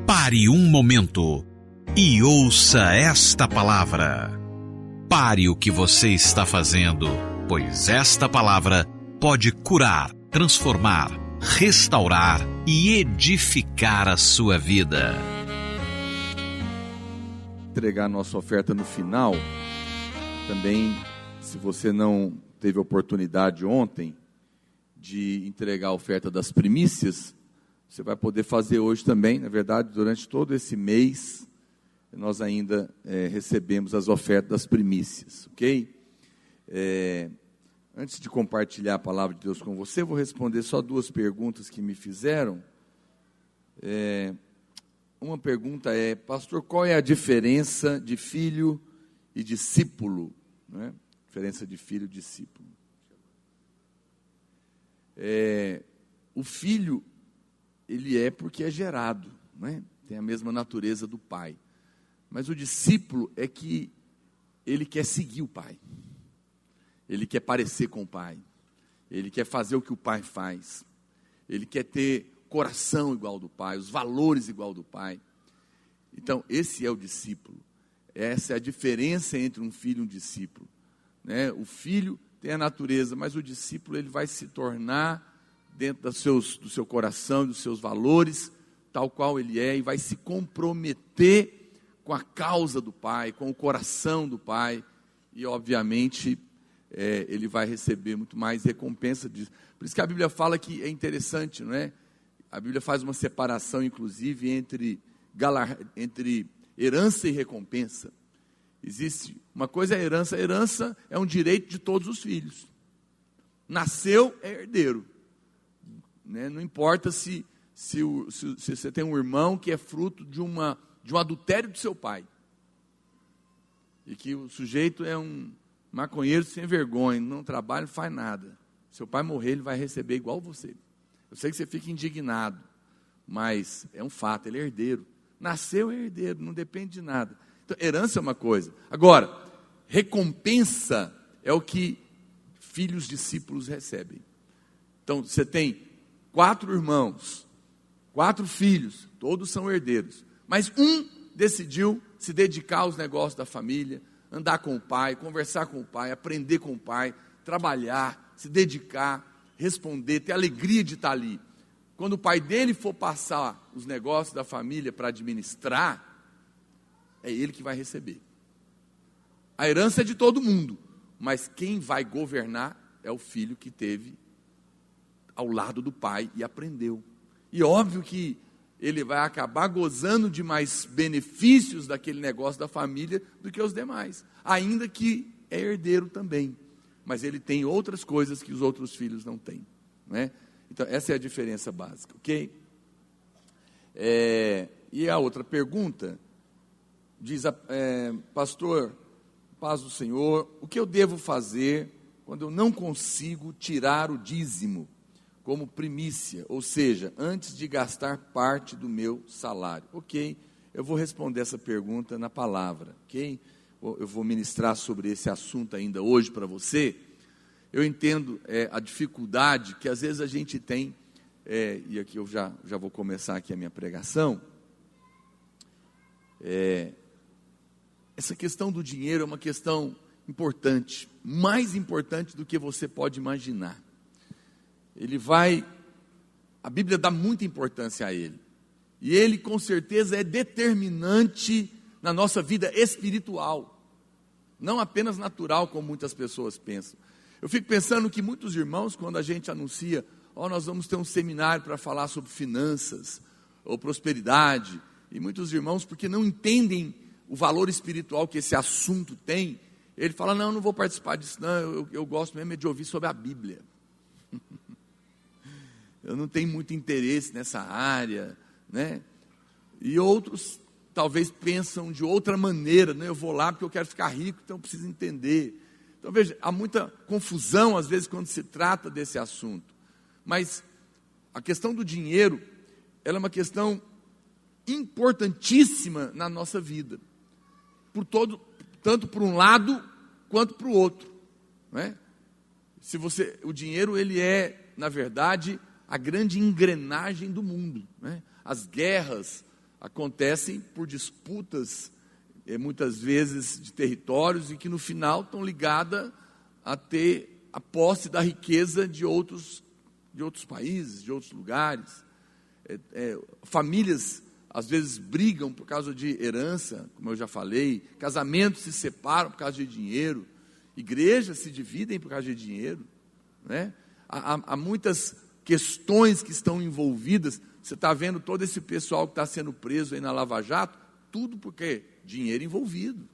Pare um momento e ouça esta palavra. Pare o que você está fazendo, pois esta palavra pode curar, transformar, restaurar e edificar a sua vida. Entregar nossa oferta no final. Também, se você não teve oportunidade ontem de entregar a oferta das primícias, você vai poder fazer hoje também. Na verdade, durante todo esse mês, nós ainda recebemos as ofertas das primícias, ok? Antes de compartilhar a palavra de Deus com você, eu vou responder só duas perguntas que me fizeram. Uma pergunta é: pastor, qual é a diferença de filho e discípulo? Não é? Diferença de filho e discípulo. O filho, ele é porque é gerado, não é? Tem a mesma natureza do pai. Mas o discípulo é que ele quer seguir o pai. Ele quer parecer com o pai. Ele quer fazer o que o pai faz. Ele quer ter coração igual ao do pai, os valores igual ao do pai. Então, esse é o discípulo. Essa é a diferença entre um filho e um discípulo, né? O filho tem a natureza, mas o discípulo ele vai se tornar dentro do seu coração, dos seus valores, tal qual ele é, e vai se comprometer com a causa do pai, com o coração do pai, e obviamente ele vai receber muito mais recompensa disso. Por isso que a Bíblia fala que é interessante, não é? A Bíblia faz uma separação, inclusive, entre herança e recompensa. Existe uma coisa, a herança é um direito de todos os filhos. Nasceu, é herdeiro, né? Não importa se você tem um irmão que é fruto de um adultério do seu pai, e que o sujeito é um maconheiro sem vergonha, não trabalha, não faz nada. Seu pai morrer, ele vai receber igual você. Eu sei que você fica indignado, mas é um fato, ele é herdeiro. Nasceu, é herdeiro, não depende de nada. Então, herança é uma coisa. Agora, recompensa é o que filhos discípulos recebem. Então, você tem 4 irmãos, 4 filhos, todos são herdeiros. Mas um decidiu se dedicar aos negócios da família, andar com o pai, conversar com o pai, aprender com o pai, trabalhar, se dedicar, responder, ter alegria de estar ali. Quando o pai dele for passar os negócios da família para administrar, é ele que vai receber. A herança é de todo mundo, mas quem vai governar é o filho que teve ao lado do pai e aprendeu. E óbvio que ele vai acabar gozando de mais benefícios daquele negócio da família do que os demais, ainda que é herdeiro também, mas ele tem outras coisas que os outros filhos não têm, não é? Então essa é a diferença básica, ok? E a outra pergunta diz: pastor, paz do Senhor, o que eu devo fazer quando eu não consigo tirar o dízimo como primícia, ou seja, antes de gastar parte do meu salário? Ok, eu vou responder essa pergunta na palavra, ok? Eu vou ministrar sobre esse assunto ainda hoje para você. Eu entendo a dificuldade que às vezes a gente tem, e aqui eu já vou começar aqui a minha pregação. Essa questão do dinheiro é uma questão importante, mais importante do que você pode imaginar. A Bíblia dá muita importância a ele, e ele com certeza é determinante na nossa vida espiritual, não apenas natural, como muitas pessoas pensam. Eu fico pensando que muitos irmãos, quando a gente anuncia, nós vamos ter um seminário para falar sobre finanças, ou prosperidade, e muitos irmãos, porque não entendem o valor espiritual que esse assunto tem, ele fala: não vou participar disso não, eu gosto mesmo de ouvir sobre a Bíblia. Eu não tenho muito interesse nessa área, né? E outros talvez pensam de outra maneira, né? Eu vou lá porque eu quero ficar rico, então eu preciso entender. Então veja, há muita confusão às vezes quando se trata desse assunto. Mas a questão do dinheiro, ela é uma questão importantíssima na nossa vida, tanto por um lado quanto para o outro, né? O dinheiro, ele é, na verdade, a grande engrenagem do mundo, né? As guerras, acontecem por disputas, muitas vezes de territórios, e que no final estão ligadas a ter a posse da riqueza de outros países, de outros lugares. Famílias às vezes brigam por causa de herança, como eu já falei, casamentos se separam por causa de dinheiro, igrejas se dividem por causa de dinheiro, né? Há muitas questões que estão envolvidas. Você está vendo todo esse pessoal que está sendo preso aí na Lava Jato, tudo porque dinheiro envolvido,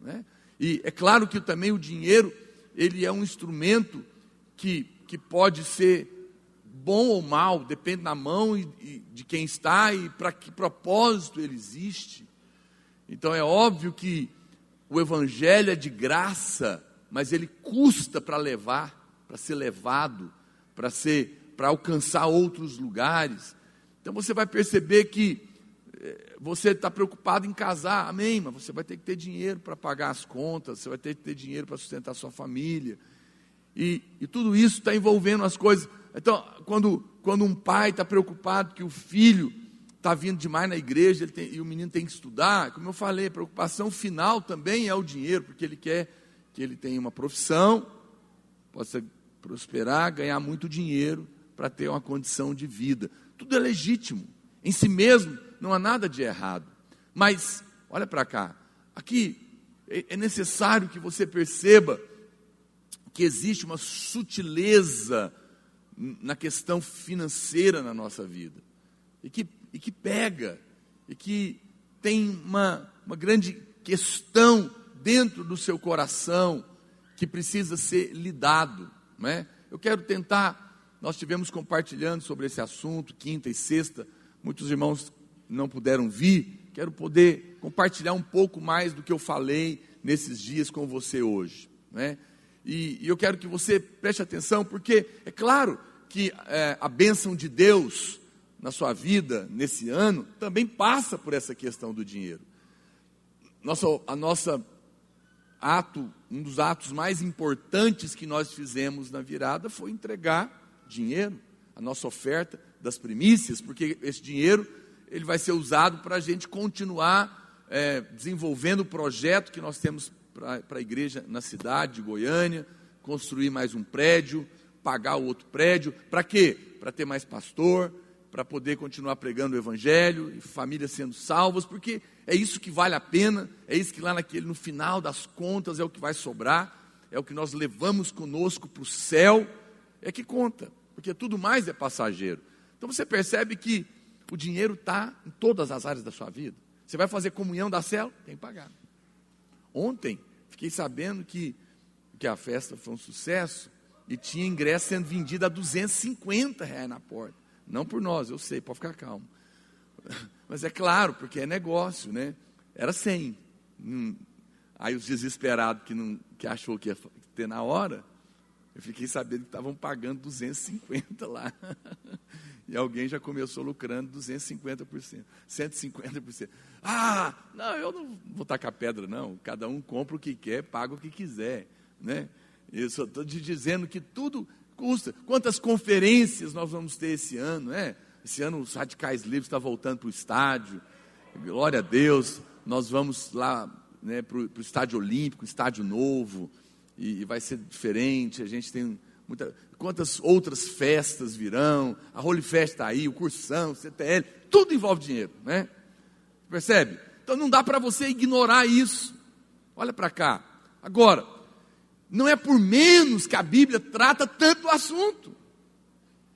né? E é claro que também o dinheiro, ele é um instrumento que pode ser bom ou mal, depende da mão e de quem está e para que propósito ele existe. Então é óbvio que o evangelho é de graça, mas ele custa para levar, para ser levado, para alcançar outros lugares. Então você vai perceber que você está preocupado em casar, amém, mas você vai ter que ter dinheiro para pagar as contas, você vai ter que ter dinheiro para sustentar a sua família, e tudo isso está envolvendo as coisas. Então, quando um pai está preocupado que o filho está vindo demais na igreja, e o menino tem que estudar, como eu falei, a preocupação final também é o dinheiro, porque ele quer que ele tenha uma profissão, possa prosperar, ganhar muito dinheiro, para ter uma condição de vida. Tudo é legítimo, em si mesmo não há nada de errado. Mas, olha para cá, aqui é necessário que você perceba que existe uma sutileza na questão financeira na nossa vida, e que pega, e que tem uma grande questão dentro do seu coração, que precisa ser lidado, não é? Eu quero tentar, nós estivemos compartilhando sobre esse assunto, quinta e sexta, muitos irmãos não puderam vir, quero poder compartilhar um pouco mais do que eu falei nesses dias com você hoje, não é? E eu quero que você preste atenção, porque é claro que a bênção de Deus na sua vida, nesse ano, também passa por essa questão do dinheiro. Um dos atos mais importantes que nós fizemos na virada foi entregar dinheiro, a nossa oferta das primícias, porque esse dinheiro ele vai ser usado para a gente continuar desenvolvendo o projeto que nós temos para a igreja na cidade de Goiânia, construir mais um prédio, pagar o outro prédio. Para quê? Para ter mais pastor, para poder continuar pregando o evangelho, e famílias sendo salvas, porque é isso que vale a pena, é isso que lá no final das contas é o que vai sobrar, é o que nós levamos conosco para o céu, é que conta, porque tudo mais é passageiro. Então você percebe que o dinheiro está em todas as áreas da sua vida. Você vai fazer comunhão da célula? Tem que pagar. Ontem, fiquei sabendo que a festa foi um sucesso e tinha ingresso sendo vendido a R$250 na porta. Não por nós, eu sei, pode ficar calmo. Mas é claro, porque é negócio, né? Era 100. Aí os desesperados que achou que ia ter na hora, eu fiquei sabendo que estavam pagando 250 lá. E alguém já começou lucrando 250%, 150%. Não, eu não vou tacar pedra, não. Cada um compra o que quer, paga o que quiser, né? Eu só estou te dizendo que tudo custa. Quantas conferências nós vamos ter esse ano, né? Esse ano os Radicais Livres estão voltando para o estádio. Glória a Deus. Nós vamos lá, né, para o estádio olímpico, estádio novo, e vai ser diferente. A gente tem quantas outras festas virão, a Holy Fest está aí, o Cursão, o CTL, tudo envolve dinheiro, né? Percebe? Então não dá para você ignorar isso. Olha para cá. Agora, não é por menos que a Bíblia trata tanto do assunto.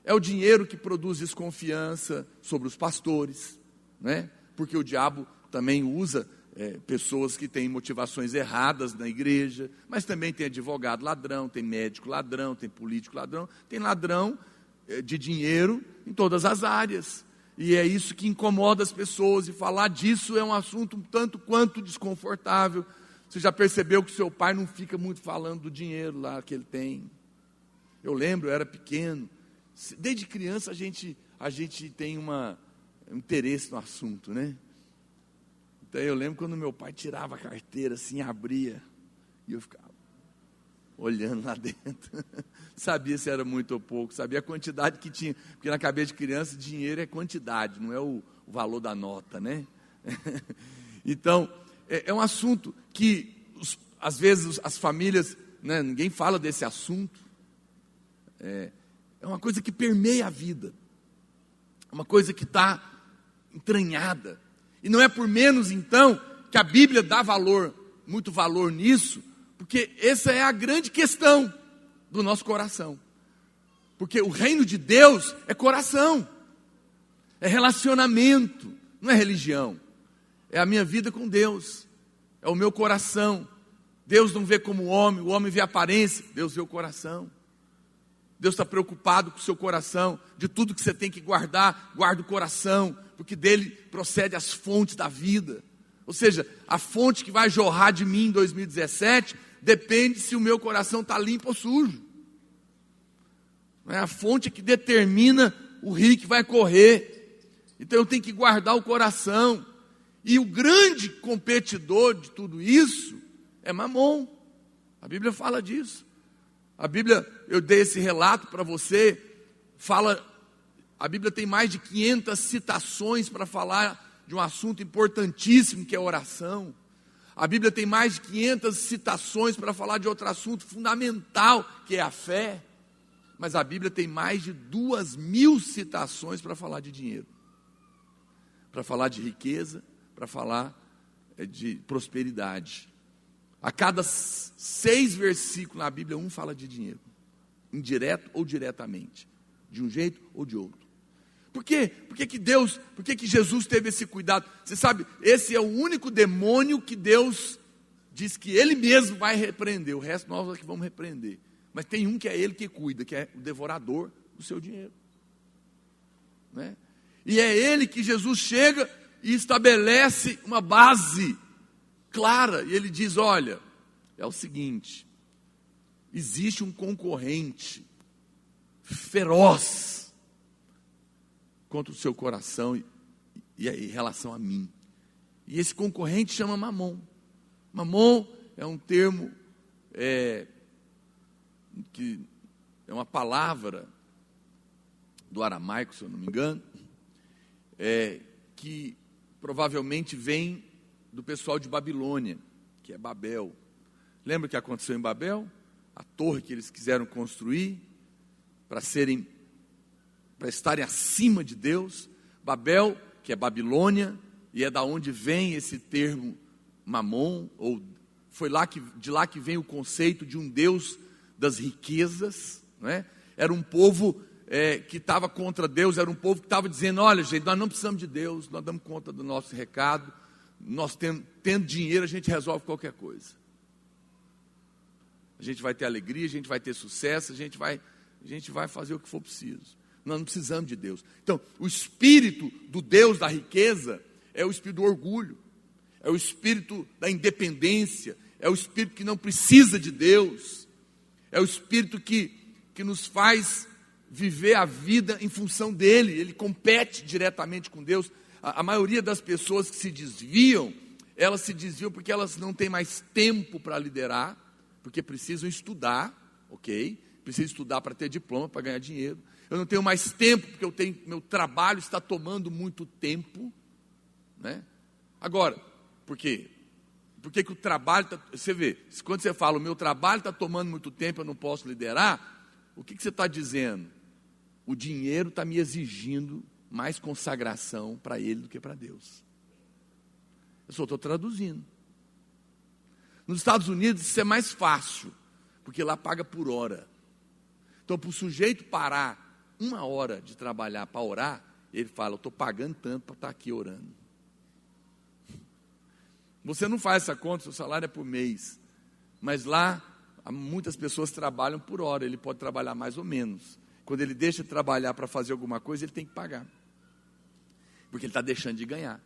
É o dinheiro que produz desconfiança sobre os pastores, né? Porque o diabo também usa pessoas que têm motivações erradas na igreja, mas também tem advogado ladrão, tem médico ladrão, tem político ladrão, tem ladrão de dinheiro em todas as áreas, e é isso que incomoda as pessoas, e falar disso é um assunto um tanto quanto desconfortável. Você já percebeu que seu pai não fica muito falando do dinheiro lá que ele tem? Eu lembro, eu era pequeno, desde criança a gente tem um interesse no assunto, né? Então eu lembro quando meu pai tirava a carteira assim, abria, e eu ficava olhando lá dentro. Sabia se era muito ou pouco, sabia a quantidade que tinha, porque na cabeça de criança dinheiro é quantidade, não é o o valor da nota, né? Então, é um assunto que, às vezes, as famílias, né, ninguém fala desse assunto. É uma coisa que permeia a vida. É uma coisa que está entranhada. E não é por menos, então, que a Bíblia dá muito valor nisso, porque essa é a grande questão do nosso coração. Porque o reino de Deus é coração, é relacionamento, não é religião. É a minha vida com Deus, é o meu coração. Deus não vê como o homem vê a aparência, Deus vê o coração. Deus está preocupado com o seu coração, de tudo que você tem que guardar, guarda o coração, porque dele procede as fontes da vida. Ou seja, a fonte que vai jorrar de mim em 2017, depende se o meu coração está limpo ou sujo. É a fonte que determina o rio que vai correr. Então eu tenho que guardar o coração. E o grande competidor de tudo isso é Mamon. A Bíblia fala disso. A Bíblia, eu dei esse relato para você, a Bíblia tem mais de 500 citações para falar de um assunto importantíssimo que é a oração. A Bíblia tem mais de 500 citações para falar de outro assunto fundamental que é a fé. Mas a Bíblia tem mais de 2.000 citações para falar de dinheiro, para falar de riqueza, para falar de prosperidade. A cada 6 versículos na Bíblia, um fala de dinheiro, indireto ou diretamente, de um jeito ou de outro. Por quê? Por que Jesus teve esse cuidado? Você sabe, esse é o único demônio que Deus diz que Ele mesmo vai repreender, o resto nós é que vamos repreender. Mas tem um que é Ele que cuida, que é o devorador do seu dinheiro, né? E é Ele que Jesus chega e estabelece uma base clara, e Ele diz, olha, é o seguinte, existe um concorrente feroz contra o seu coração e em relação a mim, e esse concorrente chama Mamon. Mamon é um termo, que é uma palavra do aramaico, se eu não me engano, que provavelmente vem do pessoal de Babilônia, que é Babel. Lembra o que aconteceu em Babel? A torre que eles quiseram construir para estarem acima de Deus. Babel, que é Babilônia, e é da onde vem esse termo Mamon, ou de lá que vem o conceito de um Deus das riquezas, né? Era um povo que estava contra Deus, era um povo que estava dizendo, olha gente, nós não precisamos de Deus, nós damos conta do nosso recado, nós tendo dinheiro a gente resolve qualquer coisa. A gente vai ter alegria, a gente vai ter sucesso, a gente vai fazer o que for preciso. Nós não precisamos de Deus. Então, o espírito do Deus da riqueza é o espírito do orgulho, é o espírito da independência, é o espírito que não precisa de Deus, é o espírito que nos faz viver a vida em função dele, ele compete diretamente com Deus. A maioria das pessoas que se desviam, elas se desviam porque elas não têm mais tempo para liderar, porque precisam estudar, ok? Precisam estudar para ter diploma, para ganhar dinheiro. Eu não tenho mais tempo porque meu trabalho está tomando muito tempo, né? Agora, por quê? Por que o trabalho você vê, quando você fala, o meu trabalho está tomando muito tempo, eu não posso liderar, o que você está dizendo? O dinheiro está me exigindo mais consagração para ele do que para Deus. Eu só estou traduzindo. Nos Estados Unidos isso é mais fácil, porque lá paga por hora. Então, para o sujeito parar 1 hora de trabalhar para orar, ele fala, eu estou pagando tanto para estar aqui orando. Você não faz essa conta, seu salário é por mês. Mas lá, muitas pessoas trabalham por hora, ele pode trabalhar mais ou menos. Quando ele deixa de trabalhar para fazer alguma coisa, ele tem que pagar. Porque ele está deixando de ganhar.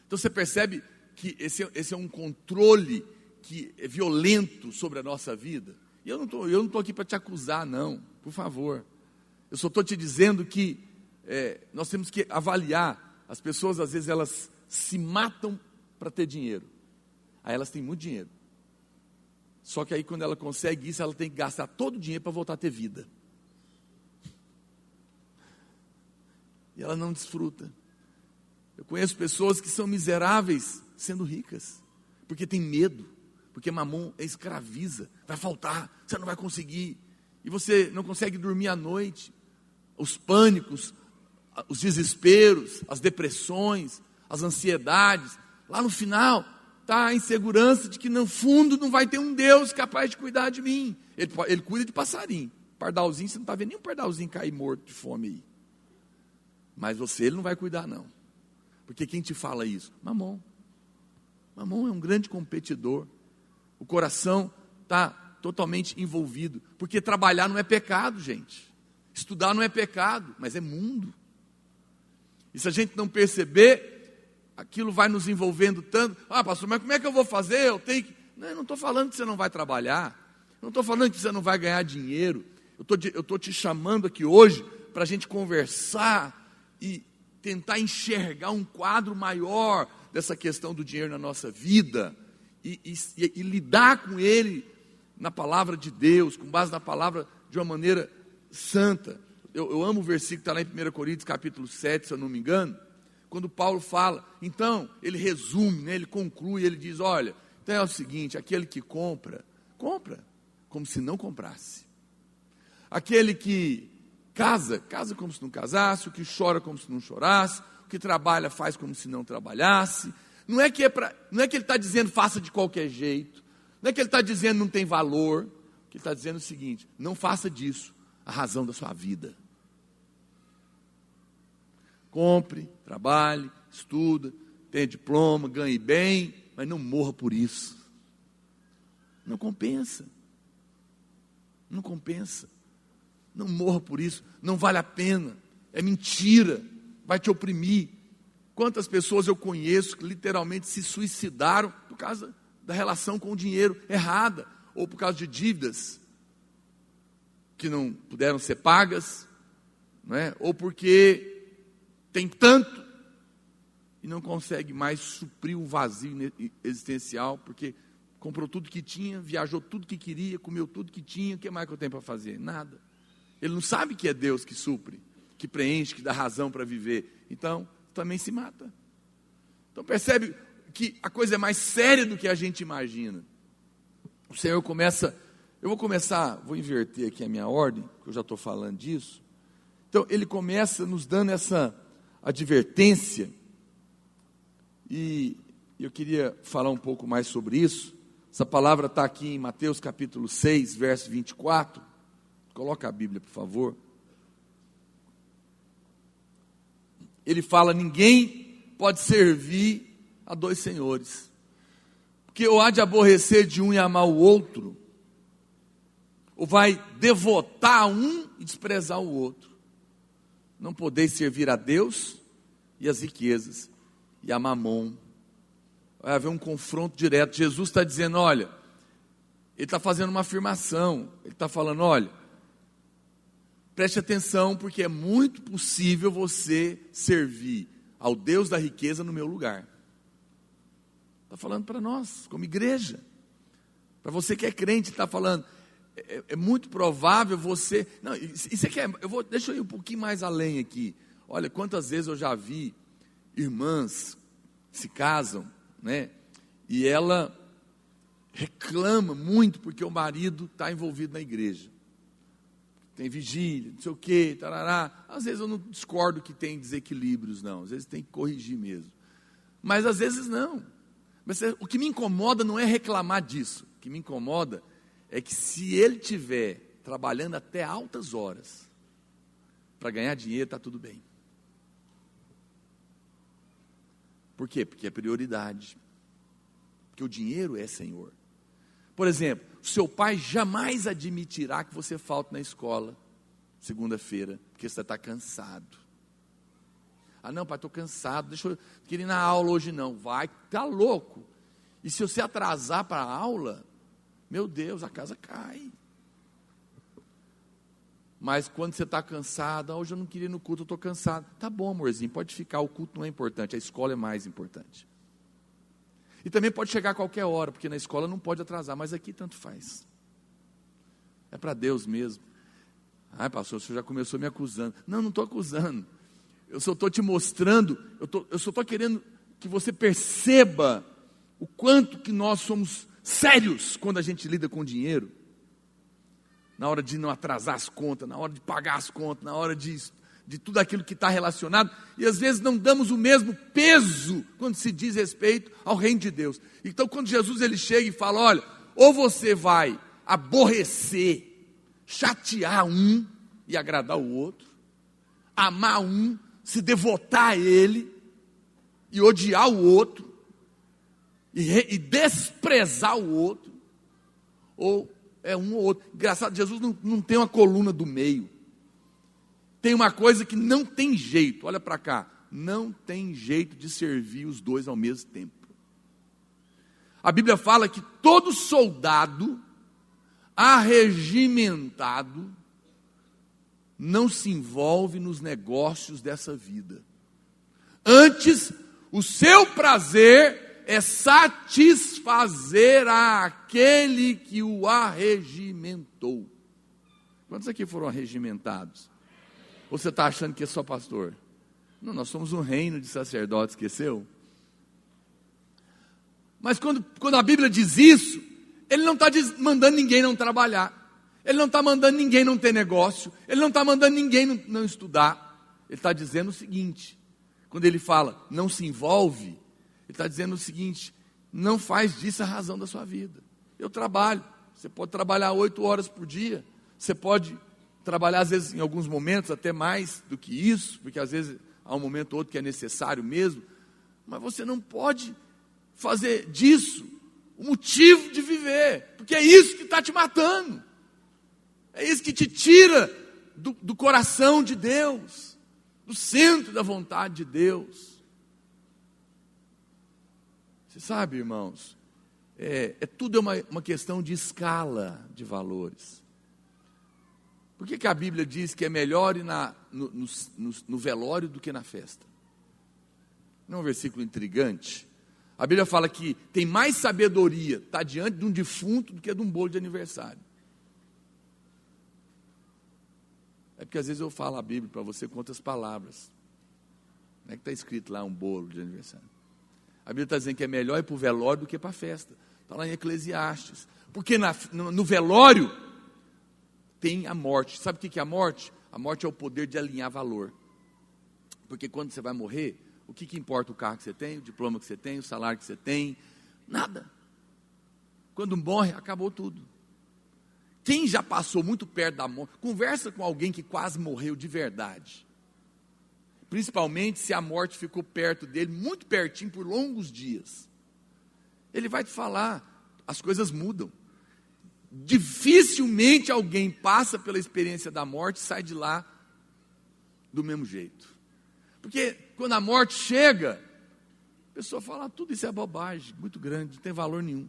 Então você percebe que esse é um controle que é violento sobre a nossa vida. E eu não estou aqui para te acusar, não, por favor. Eu só estou te dizendo que nós temos que avaliar. As pessoas, às vezes, elas se matam para ter dinheiro. Aí elas têm muito dinheiro. Só que aí quando ela consegue isso, ela tem que gastar todo o dinheiro para voltar a ter vida. E ela não desfruta. Eu conheço pessoas que são miseráveis sendo ricas, porque tem medo, porque mamon escraviza, vai faltar, você não vai conseguir, e você não consegue dormir à noite. Os pânicos, os desesperos, as depressões, as ansiedades, lá no final está a insegurança de que no fundo não vai ter um Deus capaz de cuidar de mim. Ele cuida de passarinho, pardalzinho, você não está vendo nem um pardalzinho cair morto de fome aí, mas ele não vai cuidar não, porque quem te fala isso? Mamon é um grande competidor, o coração está totalmente envolvido, porque trabalhar não é pecado, gente, estudar não é pecado, mas é mundo, e se a gente não perceber, aquilo vai nos envolvendo tanto. Pastor, mas como é que eu vou fazer? Eu não estou falando que você não vai trabalhar, não estou falando que você não vai ganhar dinheiro, eu estou te chamando aqui hoje para a gente conversar e tentar enxergar um quadro maior dessa questão do dinheiro na nossa vida e lidar com ele na palavra de Deus, com base na palavra de uma maneira santa. Eu amo o versículo que está lá em 1 Coríntios capítulo 7, se eu não me engano, quando Paulo fala, então, ele resume, né, ele conclui, ele diz, olha, então é o seguinte, aquele que compra como se não comprasse. Aquele que casa como se não casasse, o que chora como se não chorasse, o que trabalha faz como se não trabalhasse. Não é que ele está dizendo faça de qualquer jeito, não é que ele está dizendo não tem valor, o que ele está dizendo é o seguinte, não faça disso a razão da sua vida. Compre, trabalhe, estuda, tenha diploma, ganhe bem, mas não morra por isso. Não compensa. Não morra por isso, não vale a pena, é mentira, vai te oprimir. Quantas pessoas eu conheço que literalmente se suicidaram por causa da relação com o dinheiro errada, ou por causa de dívidas que não puderam ser pagas, não é? Ou porque tem tanto e não consegue mais suprir o vazio existencial, porque comprou tudo que tinha, viajou tudo que queria, comeu tudo que tinha, o que mais que eu tenho para fazer? Nada. Ele não sabe que é Deus que supre, que preenche, que dá razão para viver. Então, também se mata. Então percebe que a coisa é mais séria do que a gente imagina. O Senhor começa, vou inverter aqui a minha ordem, porque eu já estou falando disso. Então ele começa nos dando essa advertência, e eu queria falar um pouco mais sobre isso. Essa palavra está aqui em Mateus capítulo 6, verso 24, coloca a Bíblia por favor. Ele fala, ninguém pode servir a dois senhores, porque ou há de aborrecer de um e amar o outro, ou vai devotar a um e desprezar o outro. Não podeis servir a Deus e as riquezas, e a mamon. Vai haver um confronto direto. Jesus está dizendo, olha, ele está fazendo uma afirmação, ele está falando, olha, preste atenção, porque é muito possível você servir ao Deus da riqueza no meu lugar. Está falando para nós, como igreja. Para você que é crente, está falando, é muito provável você... Não, isso aqui deixa eu ir um pouquinho mais além aqui. Olha, quantas vezes eu já vi irmãs se casam, né? E ela reclama muito porque o marido está envolvido na igreja. Tem vigília, não sei o quê, tarará. Às vezes eu não discordo que tem desequilíbrios, não. Às vezes tem que corrigir mesmo. Mas às vezes não. Mas o que me incomoda não é reclamar disso. O que me incomoda é que se ele estiver trabalhando até altas horas para ganhar dinheiro, está tudo bem. Por quê? Porque é prioridade. Porque o dinheiro é Senhor. Por exemplo, seu pai jamais admitirá que você falte na escola segunda-feira, porque você está cansado. Ah não, pai, estou cansado, não queria ir na aula hoje não. Vai, está louco. E se você atrasar para a aula, meu Deus, a casa cai. Mas quando você está cansado, hoje eu não queria ir no culto, eu estou cansado. Tá bom, amorzinho, pode ficar, o culto não é importante, a escola é mais importante. E também pode chegar a qualquer hora, porque na escola não pode atrasar, mas aqui tanto faz. É para Deus mesmo. Ai, pastor, o senhor já começou me acusando. Não estou acusando. Eu só estou te mostrando, eu só estou querendo que você perceba o quanto que nós somos sérios quando a gente lida com dinheiro. Na hora de não atrasar as contas, na hora de pagar as contas, na hora de tudo aquilo que está relacionado. E às vezes não damos o mesmo peso quando se diz respeito ao reino de Deus. Então quando Jesus ele chega e fala, olha, ou você vai aborrecer, chatear um e agradar o outro, amar um, se devotar a ele e odiar o outro, e desprezar o outro, ou é um ou outro. Engraçado, Jesus não tem uma coluna do meio. Tem uma coisa que não tem jeito, olha para cá, não tem jeito de servir os dois ao mesmo tempo. A Bíblia fala que todo soldado arregimentado não se envolve nos negócios dessa vida. Antes, o seu prazer é satisfazer aquele que o arregimentou. Quantos aqui foram arregimentados? Ou você está achando que é só pastor? Não, nós somos um reino de sacerdotes, esqueceu? Mas quando a Bíblia diz isso, ele não está mandando ninguém não trabalhar. Ele não está mandando ninguém não ter negócio. Ele não está mandando ninguém não estudar. Ele está dizendo o seguinte, quando ele fala, não se envolve, ele está dizendo o seguinte, não faz disso a razão da sua vida. Eu trabalho, você pode trabalhar 8 horas por dia, você pode trabalhar às vezes em alguns momentos até mais do que isso, porque às vezes há um momento ou outro que é necessário mesmo, mas você não pode fazer disso o motivo de viver, porque é isso que está te matando, é isso que te tira do coração de Deus, do centro da vontade de Deus. Você sabe, irmãos, tudo é uma questão de escala de valores. Por que a Bíblia diz que é melhor ir no velório do que na festa? Não é um versículo intrigante? A Bíblia fala que tem mais sabedoria estar diante de um defunto do que de um bolo de aniversário. É porque às vezes eu falo a Bíblia para você com outras palavras. Não é que está escrito lá um bolo de aniversário. A Bíblia está dizendo que é melhor ir para o velório do que para a festa. Está lá em Eclesiastes. Porque no velório tem a morte. Sabe o que é a morte? A morte é o poder de alinhar valor. Porque quando você vai morrer, o que importa o carro que você tem, o diploma que você tem, o salário que você tem? Nada. Quando morre, acabou tudo. Quem já passou muito perto da morte, conversa com alguém que quase morreu de verdade. Principalmente se a morte ficou perto dele, muito pertinho, por longos dias. Ele vai te falar, as coisas mudam. Dificilmente alguém passa pela experiência da morte e sai de lá do mesmo jeito. Porque quando a morte chega, a pessoa fala, tudo isso é bobagem, muito grande, não tem valor nenhum.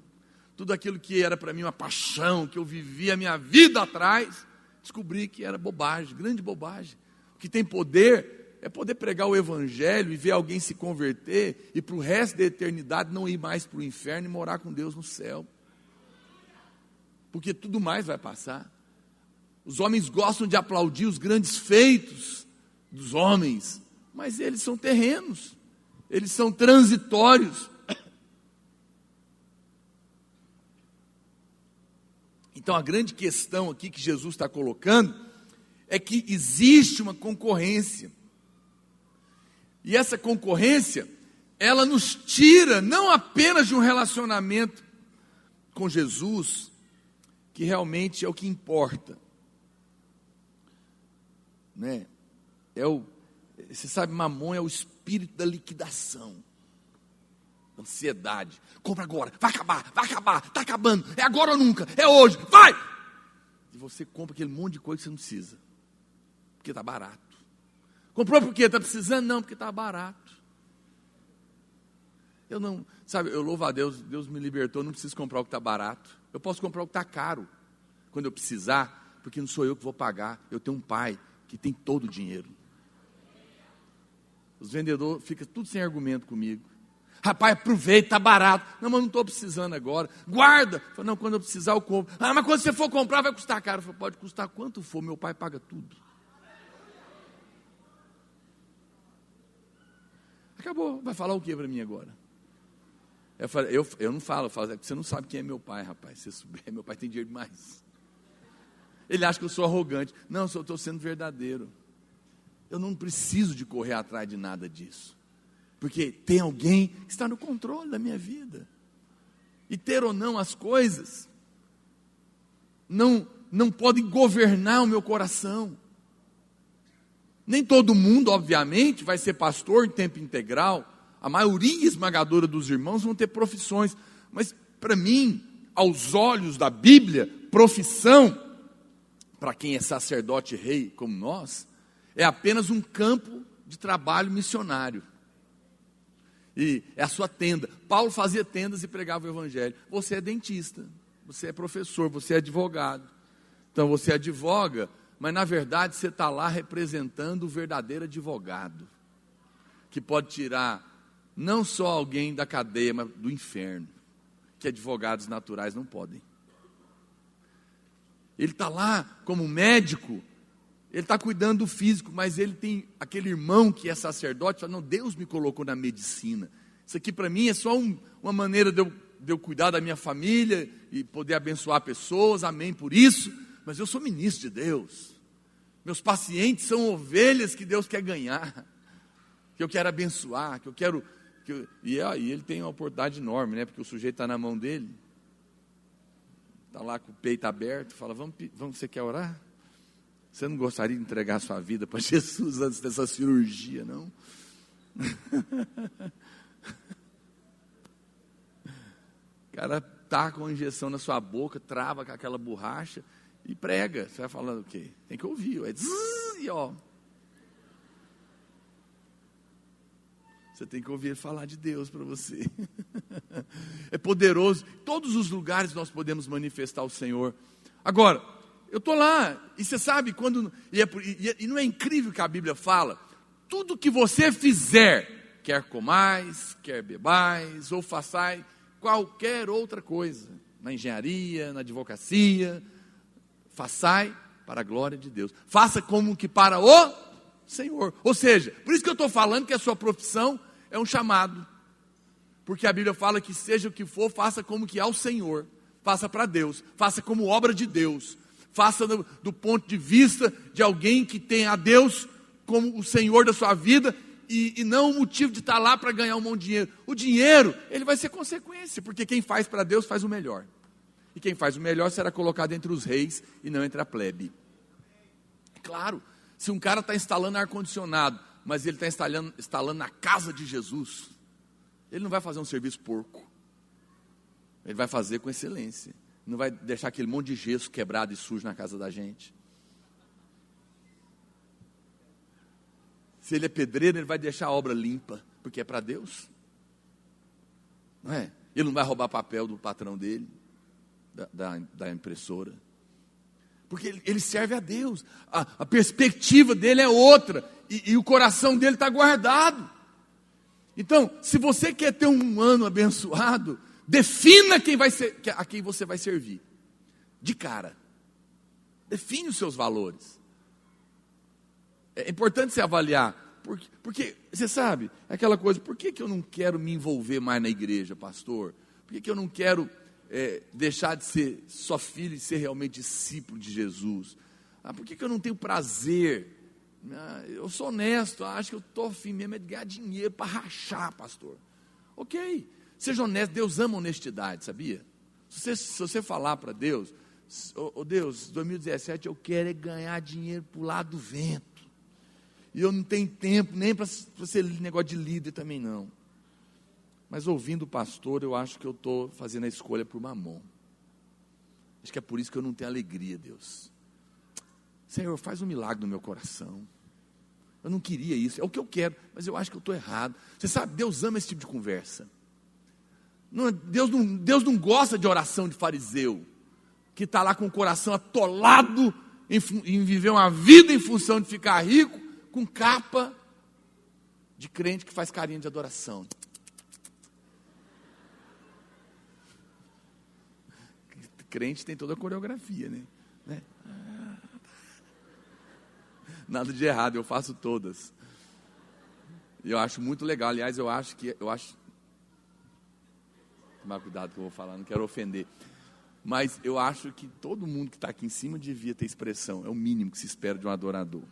Tudo aquilo que era para mim uma paixão, que eu vivia a minha vida atrás, descobri que era bobagem, grande bobagem. O que tem poder é poder pregar o evangelho e ver alguém se converter e para o resto da eternidade não ir mais para o inferno e morar com Deus no céu. Porque tudo mais vai passar. Os homens gostam de aplaudir os grandes feitos dos homens, mas eles são terrenos, eles são transitórios. Então a grande questão aqui que Jesus está colocando é que existe uma concorrência. E essa concorrência, ela nos tira não apenas de um relacionamento com Jesus, que realmente é o que importa, né? Você sabe, Mamon é o espírito da liquidação, ansiedade. Compra agora, vai acabar, está acabando, é agora ou nunca, é hoje, vai! E você compra aquele monte de coisa que você não precisa, porque está barato. Comprou por quê? Está precisando? Não, porque está barato. Eu louvo a Deus, Deus me libertou, não preciso comprar o que está barato. Eu posso comprar o que está caro, quando eu precisar, porque não sou eu que vou pagar, eu tenho um pai que tem todo o dinheiro. Os vendedores ficam tudo sem argumento comigo. Rapaz, aproveita, está barato. Não, mas não estou precisando agora. Guarda. Não, quando eu precisar eu compro. Mas quando você for comprar vai custar caro. Pode custar quanto for, meu pai paga tudo. Acabou, vai falar o que para mim agora? Eu não falo, é porque você não sabe quem é meu pai, rapaz. Se você souber, meu pai tem dinheiro demais. Ele acha que eu sou arrogante. Não, eu estou sendo verdadeiro. Eu não preciso de correr atrás de nada disso. Porque tem alguém que está no controle da minha vida. E ter ou não as coisas não podem governar o meu coração. Nem todo mundo, obviamente, vai ser pastor em tempo integral. A maioria esmagadora dos irmãos vão ter profissões. Mas, para mim, aos olhos da Bíblia, profissão, para quem é sacerdote rei como nós, é apenas um campo de trabalho missionário. E é a sua tenda. Paulo fazia tendas e pregava o evangelho. Você é dentista, você é professor, você é advogado. Então você advoga, mas na verdade você está lá representando o verdadeiro advogado, que pode tirar não só alguém da cadeia, mas do inferno, que advogados naturais não podem. Ele está lá como médico, ele está cuidando do físico, mas ele tem aquele irmão que é sacerdote, fala, não, Deus me colocou na medicina. Isso aqui para mim é só uma maneira de eu cuidar da minha família e poder abençoar pessoas, amém por isso, mas eu sou ministro de Deus. Meus pacientes são ovelhas que Deus quer ganhar, que eu quero abençoar, e aí ele tem uma oportunidade enorme, né? Porque o sujeito está na mão dele, está lá com o peito aberto, fala, vamos, você quer orar? Você não gostaria de entregar a sua vida para Jesus antes dessa cirurgia, não? O cara tá com a injeção na sua boca, trava com aquela borracha e prega. Você vai falando o quê? Tem que ouvir, ó. Você tem que ouvir ele falar de Deus para você. É poderoso. Em todos os lugares nós podemos manifestar o Senhor. Agora, eu estou lá, e você sabe quando. E não é incrível que a Bíblia fala? Tudo que você fizer, quer comais, quer bebais, ou façais qualquer outra coisa, na engenharia, na advocacia, façai para a glória de Deus. Faça como que para o Senhor. Ou seja, por isso que eu estou falando que a sua profissão é um chamado. Porque a Bíblia fala que seja o que for, faça como que ao Senhor. Faça para Deus, faça como obra de Deus. Faça do ponto de vista de alguém que tem a Deus como o Senhor da sua vida e não o motivo de estar lá para ganhar um monte de dinheiro. O dinheiro, ele vai ser consequência, porque quem faz para Deus faz o melhor. E quem faz o melhor será colocado entre os reis e não entre a plebe. Claro, se um cara está instalando ar-condicionado, mas ele está instalando na casa de Jesus, ele não vai fazer um serviço porco. Ele vai fazer com excelência. Não vai deixar aquele monte de gesso quebrado e sujo na casa da gente. Se ele é pedreiro, ele vai deixar a obra limpa, porque é para Deus. Não é? Ele não vai roubar papel do patrão dele, da impressora. Porque ele serve a Deus. A perspectiva dele é outra. E o coração dele está guardado. Então, se você quer ter um ano abençoado, defina a quem você vai servir. De cara. Define os seus valores. É importante você avaliar. Porque você sabe, é aquela coisa, por que eu não quero me envolver mais na igreja, pastor? Por que eu não quero deixar de ser só filho e ser realmente discípulo de Jesus? Por que eu não tenho prazer? Eu sou honesto, acho que eu estou afim mesmo de ganhar dinheiro para rachar, pastor. Ok. Seja honesto, Deus ama honestidade, sabia? Se você falar para Deus, Deus, 2017 eu quero ganhar dinheiro para o lado do vento. E eu não tenho tempo nem para ser negócio de líder também não. Mas ouvindo o pastor, eu acho que eu estou fazendo a escolha por mamão. Acho que é por isso que eu não tenho alegria, Deus. Senhor, faz um milagre no meu coração. Eu não queria isso, é o que eu quero, mas eu acho que eu estou errado. Você sabe, Deus ama esse tipo de conversa. Deus não gosta de oração de fariseu, que está lá com o coração atolado em viver uma vida em função de ficar rico, com capa de crente que faz carinha de adoração. Crente tem toda a coreografia, né? Nada de errado, eu faço todas. Eu acho muito legal. Aliás, eu acho. Tomar cuidado que eu vou falar, não quero ofender. Mas eu acho que todo mundo que está aqui em cima devia ter expressão. É o mínimo que se espera de um adorador.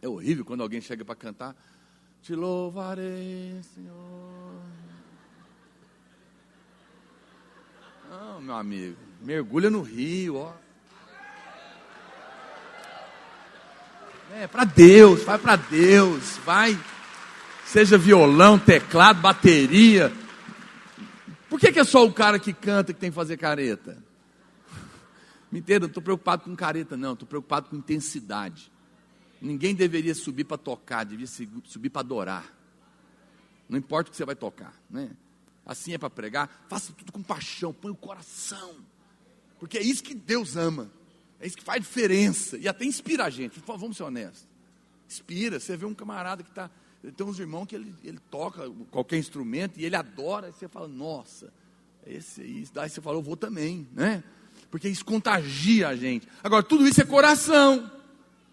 É horrível quando alguém chega para cantar. Te louvarei, Senhor. Não, meu amigo. Mergulha no rio, ó. Para Deus, vai para Deus, vai. Seja violão, teclado, bateria. Por que é só o cara que canta que tem que fazer careta? Me entenda, não estou preocupado com careta, não. Estou preocupado com intensidade. Ninguém deveria subir para tocar, devia subir para adorar. Não importa o que você vai tocar, né? Assim é para pregar, faça tudo com paixão, põe o coração. Porque é isso que Deus ama. É isso que faz diferença. E até inspira a gente. Vamos ser honestos. Inspira. Você vê um camarada que está... Tem uns irmãos que ele toca qualquer instrumento e ele adora. E você fala, nossa, esse aí. Daí você fala, eu vou também, né? Porque isso contagia a gente. Agora, tudo isso é coração.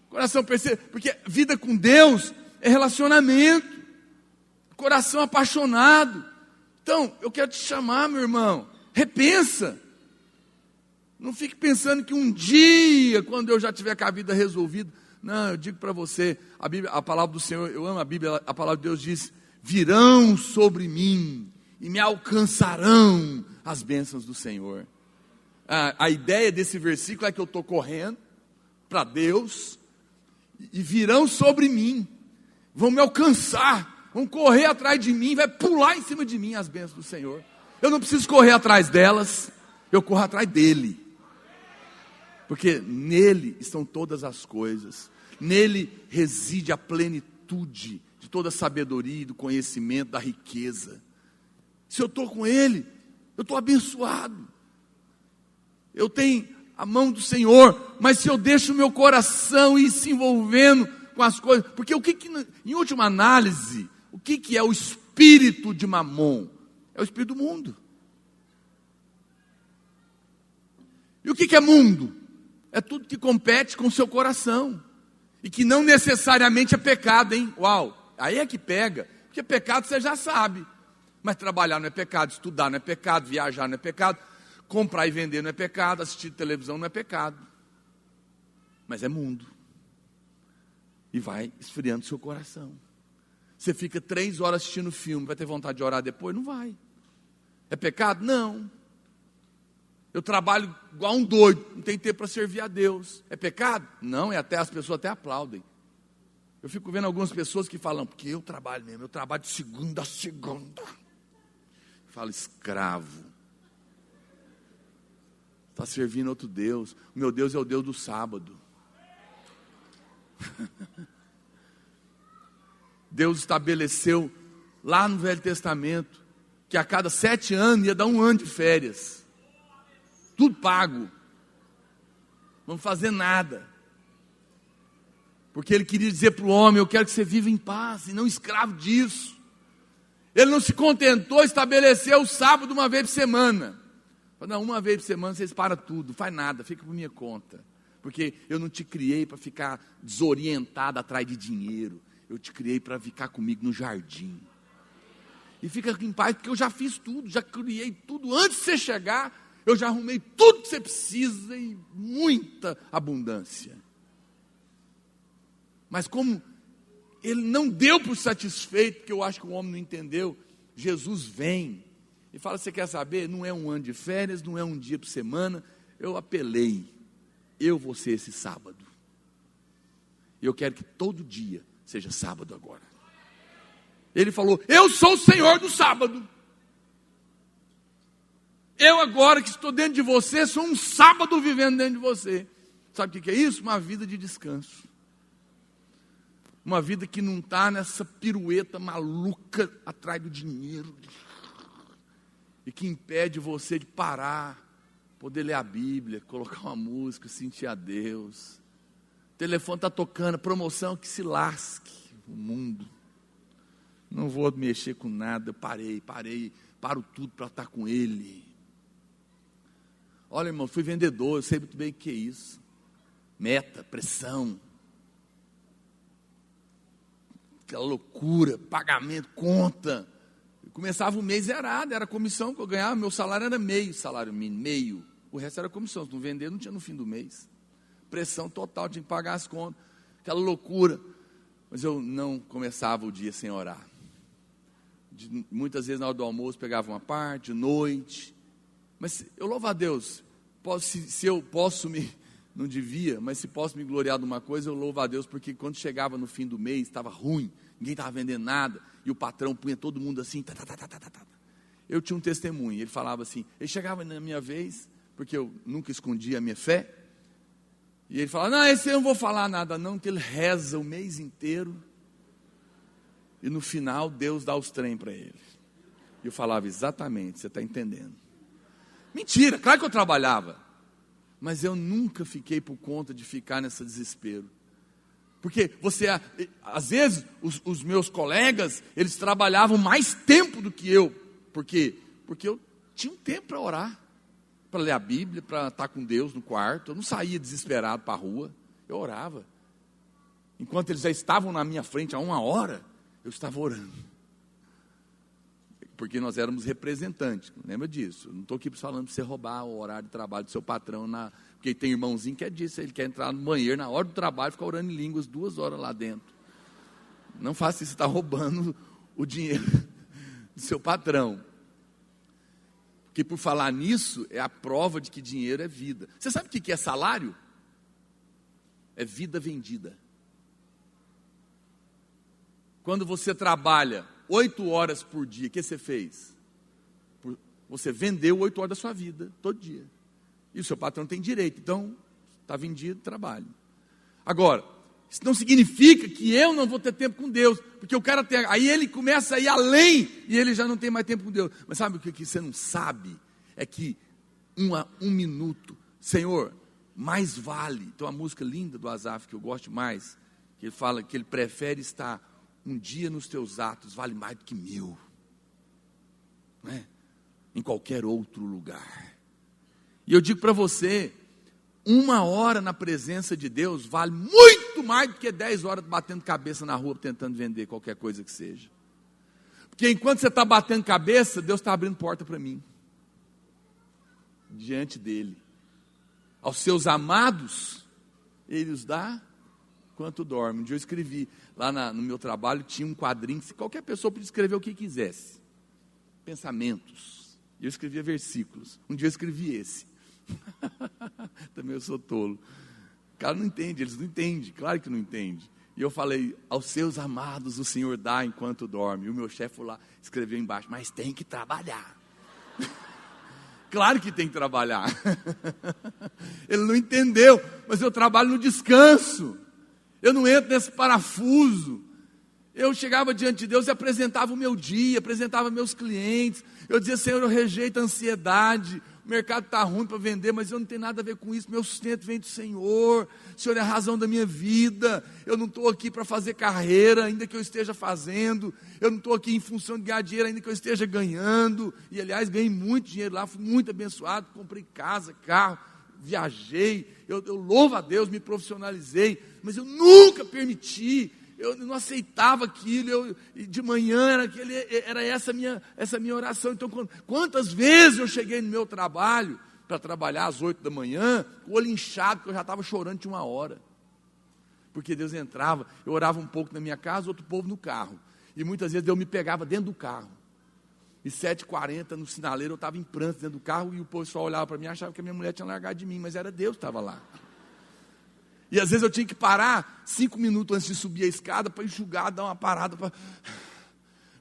Coração, percebe? Porque vida com Deus é relacionamento. Coração apaixonado. Então, eu quero te chamar, meu irmão. Repensa. Não fique pensando que um dia, quando eu já tiver com a vida resolvida. Não, eu digo para você, a palavra do Senhor, eu amo a Bíblia, a palavra de Deus diz, virão sobre mim e me alcançarão as bênçãos do Senhor. A ideia desse versículo é que eu estou correndo para Deus e virão sobre mim, vão me alcançar, vão correr atrás de mim, vai pular em cima de mim as bênçãos do Senhor. Eu não preciso correr atrás delas, eu corro atrás dele. Porque nele estão todas as coisas. Nele reside a plenitude de toda a sabedoria, do conhecimento, da riqueza. Se eu estou com ele, eu estou abençoado. Eu tenho a mão do Senhor, mas se eu deixo o meu coração ir se envolvendo com as coisas, porque em última análise, o que é o espírito de Mamon? É o espírito do mundo. E o que é mundo? É tudo que compete com o seu coração. E que não necessariamente é pecado, hein? Uau, aí é que pega. Porque pecado você já sabe. Mas trabalhar não é pecado, estudar não é pecado, viajar não é pecado, comprar e vender não é pecado, assistir televisão não é pecado. Mas é mundo. E vai esfriando seu coração. Você fica 3 horas assistindo filme, vai ter vontade de orar depois? Não vai. É pecado? Não. Eu trabalho igual um doido, não tem tempo para servir a Deus. É pecado? Não, as pessoas até aplaudem. Eu fico vendo algumas pessoas que falam, porque eu trabalho mesmo, eu trabalho de segunda a segunda. Fala, escravo. Está servindo outro Deus. O meu Deus é o Deus do sábado. Deus estabeleceu lá no Velho Testamento que a cada 7 anos ia dar 1 ano de férias. Tudo pago. Não vamos fazer nada. Porque ele queria dizer para o homem, eu quero que você viva em paz e não escravo disso. Ele não se contentou, estabeleceu o sábado uma vez por semana. Falou, não, uma vez por semana vocês param tudo, não faz nada, fica por minha conta. Porque eu não te criei para ficar desorientado atrás de dinheiro. Eu te criei para ficar comigo no jardim. E fica em paz, porque eu já fiz tudo, já criei tudo antes de você chegar. Eu já arrumei tudo que você precisa e muita abundância. Mas como ele não deu por satisfeito, porque eu acho que o homem não entendeu, Jesus vem e fala, você quer saber? Não é 1 ano de férias, não é 1 dia por semana, eu apelei, eu vou ser esse sábado. E eu quero que todo dia seja sábado agora. Ele falou, eu sou o Senhor do sábado. Eu agora que estou dentro de você, sou um sábado vivendo dentro de você. Sabe o que é isso? Uma vida de descanso. Uma vida que não está nessa pirueta maluca atrás do dinheiro. E que impede você de parar, poder ler a Bíblia, colocar uma música, sentir a Deus. O telefone está tocando, promoção que se lasque o mundo. Não vou mexer com nada, eu paro tudo para estar com Ele. Olha, irmão, fui vendedor, eu sei muito bem o que é isso. Meta, pressão. aquela loucura, pagamento, conta. Eu começava o mês zerado, era a comissão que eu ganhava, meu salário era meio salário mínimo, meio. O resto era comissão, se não vender, não tinha no fim do mês. Pressão total, tinha que pagar as contas, aquela loucura. Mas eu não começava o dia sem orar. Muitas vezes na hora do almoço pegava uma parte, de noite. Mas eu louvo a Deus, se eu posso não devia, mas se posso me gloriar de uma coisa, eu louvo a Deus, porque quando chegava no fim do mês, estava ruim, ninguém estava vendendo nada, e o patrão punha todo mundo assim, eu tinha um testemunho, ele falava assim, ele chegava na minha vez, porque eu nunca escondia a minha fé, e ele falava, não, esse eu não vou falar nada não, que ele reza o mês inteiro, e no final Deus dá os trem para ele. E eu falava, exatamente, você está entendendo. Mentira, claro que eu trabalhava, mas eu nunca fiquei por conta de ficar nesse desespero. Porque às vezes, os meus colegas, eles trabalhavam mais tempo do que eu. Por quê? Porque eu tinha um tempo para orar, para ler a Bíblia, para estar com Deus no quarto. Eu não saía desesperado para a rua, eu orava. Enquanto eles já estavam na minha frente há 1 hora, eu estava orando. Porque nós éramos representantes, lembra disso? Eu não estou aqui falando para você roubar o horário de trabalho do seu patrão, porque tem irmãozinho que é disso, ele quer entrar no banheiro na hora do trabalho, ficar orando em línguas 2 horas lá dentro. Não faça isso, você está roubando o dinheiro do seu patrão. Porque por falar nisso, é a prova de que dinheiro é vida. Você sabe o que é salário? É vida vendida. Quando você trabalha 8 horas por dia, o que você fez? Você vendeu 8 horas da sua vida, todo dia. E o seu patrão tem direito, então, está vendido, trabalho. Agora, isso não significa que eu não vou ter tempo com Deus, porque o cara tem, aí ele começa a ir além, e ele já não tem mais tempo com Deus. Mas sabe o que você não sabe? É que um minuto, Senhor, mais vale. Tem uma música linda do Asaf, que eu gosto mais, que ele fala que ele prefere estar um dia nos teus atos vale mais do que 1000, não é? Em qualquer outro lugar. E eu digo para você, 1 hora na presença de Deus vale muito mais do que 10 horas batendo cabeça na rua tentando vender qualquer coisa que seja. Porque enquanto você está batendo cabeça, Deus está abrindo porta para mim, diante dele. Aos seus amados, ele os dá quanto dorme. Um dia eu escrevi, lá no meu trabalho, tinha um quadrinho, que qualquer pessoa podia escrever o que quisesse. Pensamentos. E eu escrevia versículos. Um dia eu escrevi esse. Também eu sou tolo. O cara não entende, eles não entendem, claro que não entende. E eu falei, aos seus amados o Senhor dá enquanto dorme. E o meu chefe foi lá, escreveu embaixo, mas tem que trabalhar. Claro que tem que trabalhar. Ele não entendeu, mas eu trabalho no descanso. Eu não entro nesse parafuso. Eu chegava diante de Deus e apresentava o meu dia, apresentava meus clientes. Eu dizia, Senhor, eu rejeito a ansiedade. O mercado está ruim para vender, mas eu não tenho nada a ver com isso. Meu sustento vem do Senhor. O Senhor é a razão da minha vida. Eu não estou aqui para fazer carreira, ainda que eu esteja fazendo. Eu não estou aqui em função de ganhar dinheiro, ainda que eu esteja ganhando. E, aliás, ganhei muito dinheiro lá, fui muito abençoado. Comprei casa, carro, viajei. Eu louvo a Deus, me profissionalizei. Mas eu nunca permiti, eu não aceitava aquilo, de manhã era essa minha oração. Então, quantas vezes eu cheguei no meu trabalho, para trabalhar às 8 da manhã, com o olho inchado, porque eu já estava chorando de 1 hora. Porque Deus entrava, eu orava um pouco na minha casa, outro povo no carro. E muitas vezes Deus me pegava dentro do carro. E 7h40 no sinaleiro, eu estava em pranto dentro do carro, e o pessoal olhava para mim e achava que a minha mulher tinha largado de mim, mas era Deus que estava lá. E às vezes eu tinha que parar 5 minutos antes de subir a escada para enxugar, dar uma parada,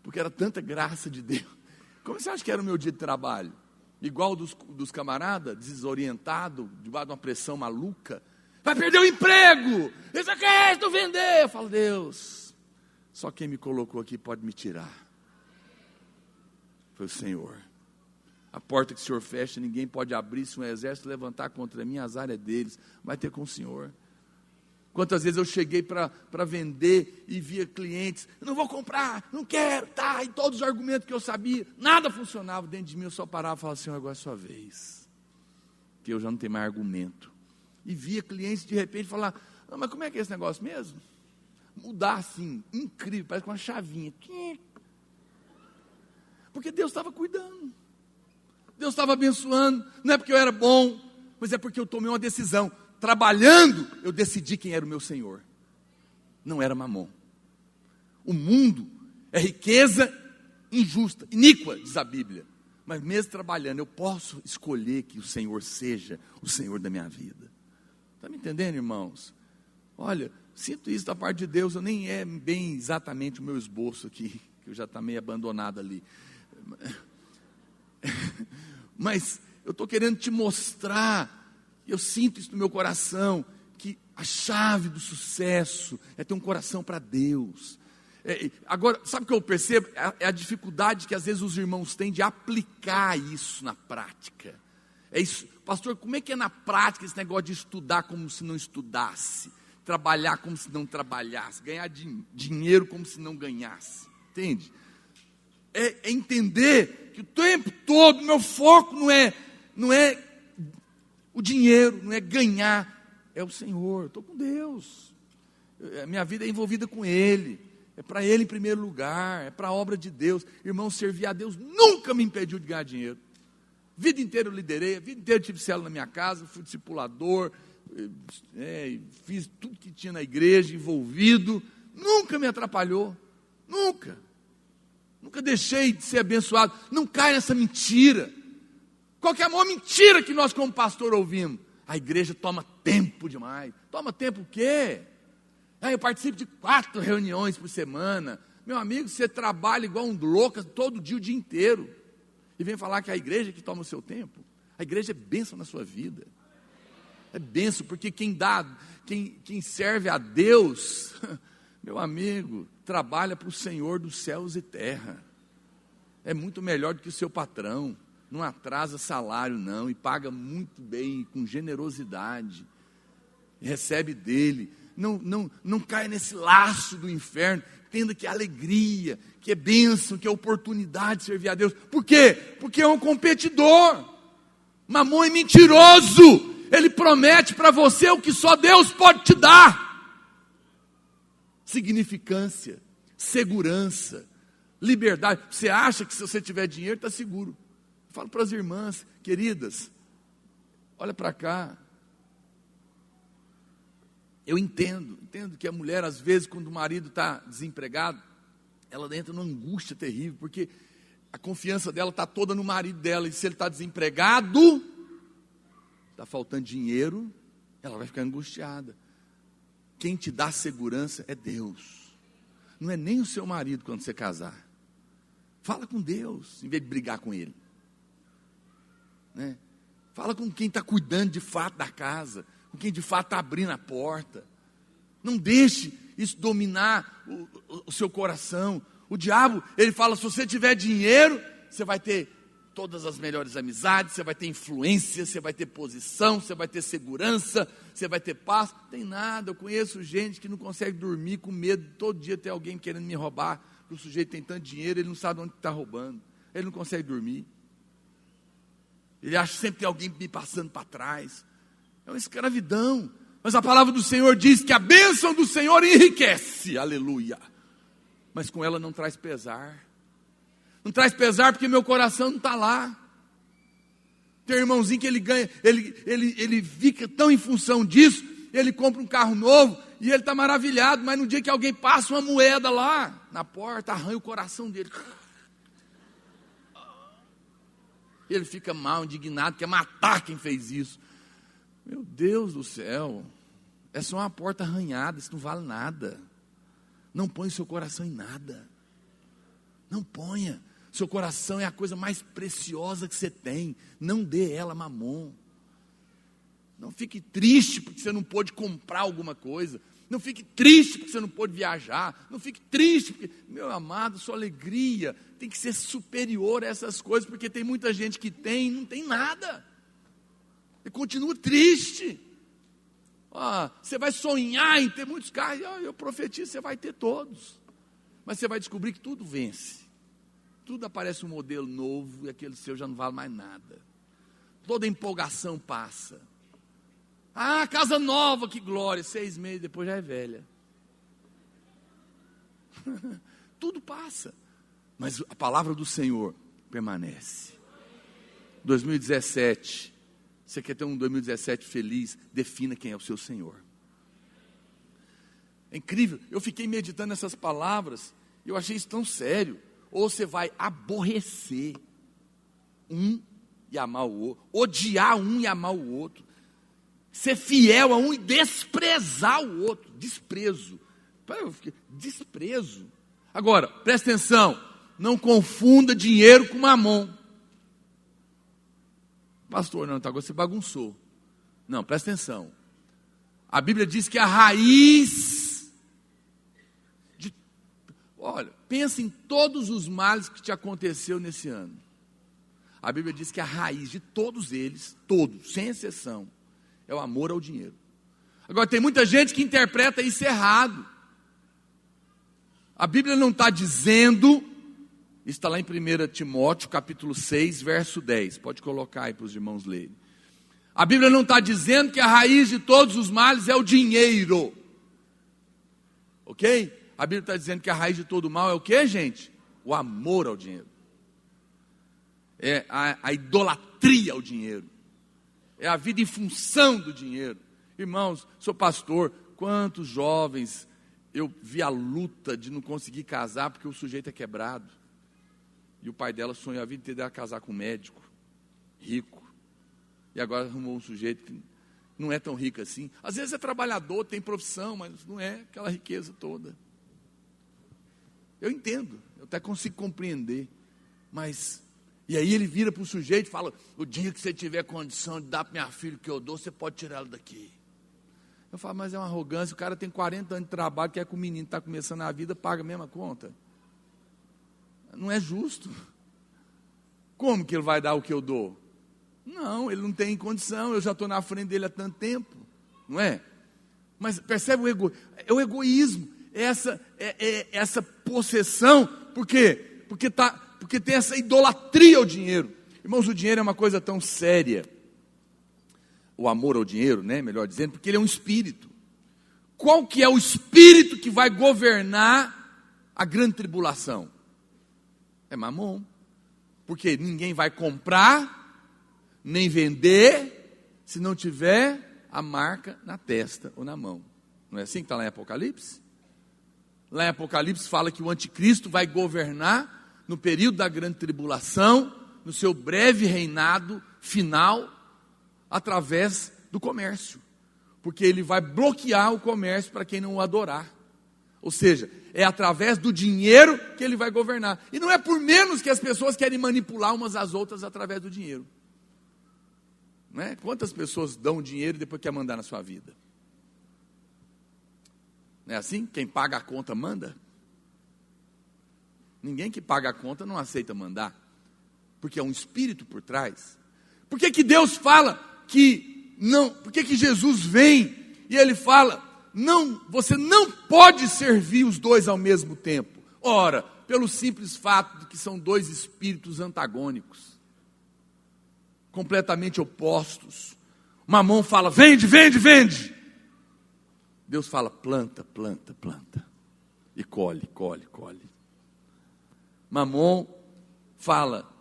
porque era tanta graça de Deus. Como você acha que era o meu dia de trabalho? Igual dos camaradas, desorientado, debaixo de uma pressão maluca. Vai perder o emprego! Isso aqui é tu vender! Eu falo, Deus, só quem me colocou aqui pode me tirar. Foi o Senhor. A porta que o Senhor fecha, ninguém pode abrir. Se um exército levantar contra mim, azar é deles. Vai ter com o Senhor. Quantas vezes eu cheguei para vender e via clientes, eu não vou comprar, não quero, tá, e todos os argumentos que eu sabia, nada funcionava dentro de mim, eu só parava e falava, Senhor, agora é a sua vez, que eu já não tenho mais argumento. E via clientes de repente falar, mas como é que é esse negócio mesmo? mudar assim, incrível, parece com uma chavinha. Porque Deus estava cuidando. Deus estava abençoando. Não é porque eu era bom, mas é porque eu tomei uma decisão. Trabalhando, eu decidi quem era o meu Senhor. Não era Mamon. O mundo é riqueza injusta, iníqua, diz a Bíblia. Mas mesmo trabalhando, eu posso escolher que o Senhor seja o Senhor da minha vida. Está me entendendo, irmãos? Olha, sinto isso da parte de Deus. Eu nem é bem exatamente o meu esboço aqui, que eu já está meio abandonado ali. Mas eu estou querendo te mostrar, eu sinto isso no meu coração, que a chave do sucesso é ter um coração para Deus. Agora, sabe o que eu percebo? É a dificuldade que às vezes os irmãos têm de aplicar isso na prática. É isso, pastor, como é que é na prática esse negócio de estudar como se não estudasse, trabalhar como se não trabalhasse, ganhar dinheiro como se não ganhasse, entende? É entender que o tempo todo meu foco não é o dinheiro, não é ganhar, é o Senhor. Eu estou com Deus, a minha vida é envolvida com Ele, é para Ele em primeiro lugar, é para a obra de Deus. Irmão, servir a Deus nunca me impediu de ganhar dinheiro. Vida inteira eu liderei, a vida inteira eu tive célula na minha casa, fui discipulador, fiz tudo que tinha na igreja, envolvido, nunca me atrapalhou, nunca deixei de ser abençoado. Não cai nessa mentira. Qual que é a maior mentira que nós como pastor ouvimos? A igreja toma tempo demais. Toma tempo o quê? Eu participo de 4 reuniões por semana. Meu amigo, você trabalha igual um louco todo dia, o dia inteiro. E vem falar que é a igreja que toma o seu tempo. A igreja é bênção na sua vida. É bênção, porque quem serve a Deus, meu amigo, trabalha para o Senhor dos céus e terra. É muito melhor do que o seu patrão. Não atrasa salário não, e paga muito bem, com generosidade. E recebe dele. Não cai nesse laço do inferno. Entenda que é alegria, que é bênção, que é oportunidade de servir a Deus. Por quê? Porque é um competidor. Mamon é mentiroso. Ele promete para você o que só Deus pode te dar. Significância, segurança, liberdade. Você acha que se você tiver dinheiro está seguro. Eu falo para as irmãs, queridas, olha para cá. Eu entendo que a mulher, às vezes, quando o marido está desempregado, ela entra numa angústia terrível, porque a confiança dela está toda no marido dela, e se ele está desempregado, está faltando dinheiro, ela vai ficar angustiada. Quem te dá segurança é Deus, não é nem o seu marido quando você casar. Fala com Deus, em vez de brigar com ele, né? Fala com quem está cuidando de fato da casa, com quem de fato está abrindo a porta. Não deixe isso dominar o seu coração. O diabo, ele fala, se você tiver dinheiro, você vai ter todas as melhores amizades, você vai ter influência, você vai ter posição, você vai ter segurança, você vai ter paz. Não tem nada. Eu conheço gente que não consegue dormir com medo, todo dia tem alguém querendo me roubar, porque o sujeito tem tanto dinheiro, ele não sabe onde está roubando, ele não consegue dormir, ele acha que sempre tem alguém me passando para trás. É uma escravidão. Mas a palavra do Senhor diz que a bênção do Senhor enriquece, aleluia, mas com ela não traz pesar. Não traz pesar porque meu coração não está lá. Tem um irmãozinho que ele ganha, ele fica tão em função disso, ele compra um carro novo e ele está maravilhado, mas no dia que alguém passa uma moeda lá na porta, arranha o coração dele. Ele fica mal, indignado, quer matar quem fez isso. Meu Deus do céu, é só uma porta arranhada, isso não vale nada. Não ponha seu coração em nada. Não ponha. Seu coração é a coisa mais preciosa que você tem. Não dê ela a Mamon. Não fique triste porque você não pôde comprar alguma coisa. Não fique triste porque você não pôde viajar. Não fique triste porque, meu amado, sua alegria tem que ser superior a essas coisas, porque tem muita gente que tem e não tem nada. E continua triste. Você vai sonhar em ter muitos carros, eu profetizo, você vai ter todos. Mas você vai descobrir que tudo vence. Tudo aparece um modelo novo e aquele seu já não vale mais nada. Toda empolgação passa. Casa nova, que glória. 6 meses depois já é velha. Tudo passa. Mas a palavra do Senhor permanece. 2017, você quer ter um 2017 feliz? Defina quem é o seu Senhor. É incrível, eu fiquei meditando nessas palavras, e eu achei isso tão sério. Ou você vai aborrecer um e amar o outro, odiar um e amar o outro, ser fiel a um e desprezar o outro. Desprezo. Desprezo. Agora, presta atenção, não confunda dinheiro com mamon. Pastor, não, agora você bagunçou. Não, presta atenção. A Bíblia diz que a raiz olha, pensa em todos os males que te aconteceu nesse ano. A Bíblia diz que a raiz de todos eles, todos, sem exceção, é o amor ao dinheiro. Agora, tem muita gente que interpreta isso errado. A Bíblia não está dizendo, está lá em 1 Timóteo, capítulo 6, verso 10. Pode colocar aí para os irmãos lerem. A Bíblia não está dizendo que a raiz de todos os males é o dinheiro. Ok? A Bíblia está dizendo que a raiz de todo mal é o que, gente? O amor ao dinheiro. É a idolatria ao dinheiro. É a vida em função do dinheiro. Irmãos, sou pastor, quantos jovens eu vi a luta de não conseguir casar porque o sujeito é quebrado. E o pai dela sonhou a vida inteira dela casar com um médico, rico. E agora arrumou um sujeito que não é tão rico assim. Às vezes é trabalhador, tem profissão, mas não é aquela riqueza toda. Eu entendo, eu até consigo compreender. Mas, e aí ele vira para o sujeito e fala, o dia que você tiver condição de dar para minha filha o que eu dou, você pode tirar ela daqui. Eu falo, mas é uma arrogância, o cara tem 40 anos de trabalho, quer que o menino está começando a vida, paga a mesma conta. Não é justo. Como que ele vai dar o que eu dou? Não, ele não tem condição, eu já estou na frente dele há tanto tempo, não é? Mas percebe o egoísmo, essa possessão, por quê? Porque tem essa idolatria ao dinheiro. Irmãos, o dinheiro é uma coisa tão séria, o amor ao dinheiro, né, melhor dizendo, porque ele é um espírito. Qual que é o espírito que vai governar a grande tribulação? É mamon, porque ninguém vai comprar, nem vender, se não tiver a marca na testa ou na mão. Não é assim que está lá em Apocalipse? Lá em Apocalipse fala que o anticristo vai governar no período da grande tribulação, no seu breve reinado final, através do comércio. Porque ele vai bloquear o comércio para quem não o adorar. Ou seja, é através do dinheiro que ele vai governar. E não é por menos que as pessoas querem manipular umas às outras através do dinheiro. Não é? Quantas pessoas dão dinheiro e depois quer mandar na sua vida? Não é assim? Quem paga a conta manda? Ninguém que paga a conta não aceita mandar. Porque é um espírito por trás. Por que Deus fala que não? Por que Jesus vem e ele fala, não, você não pode servir os dois ao mesmo tempo? Ora, pelo simples fato de que são dois espíritos antagônicos, completamente opostos. Mamon fala, vende, vende, vende. Deus fala, planta, planta, planta. E colhe, colhe, colhe. Mamon fala,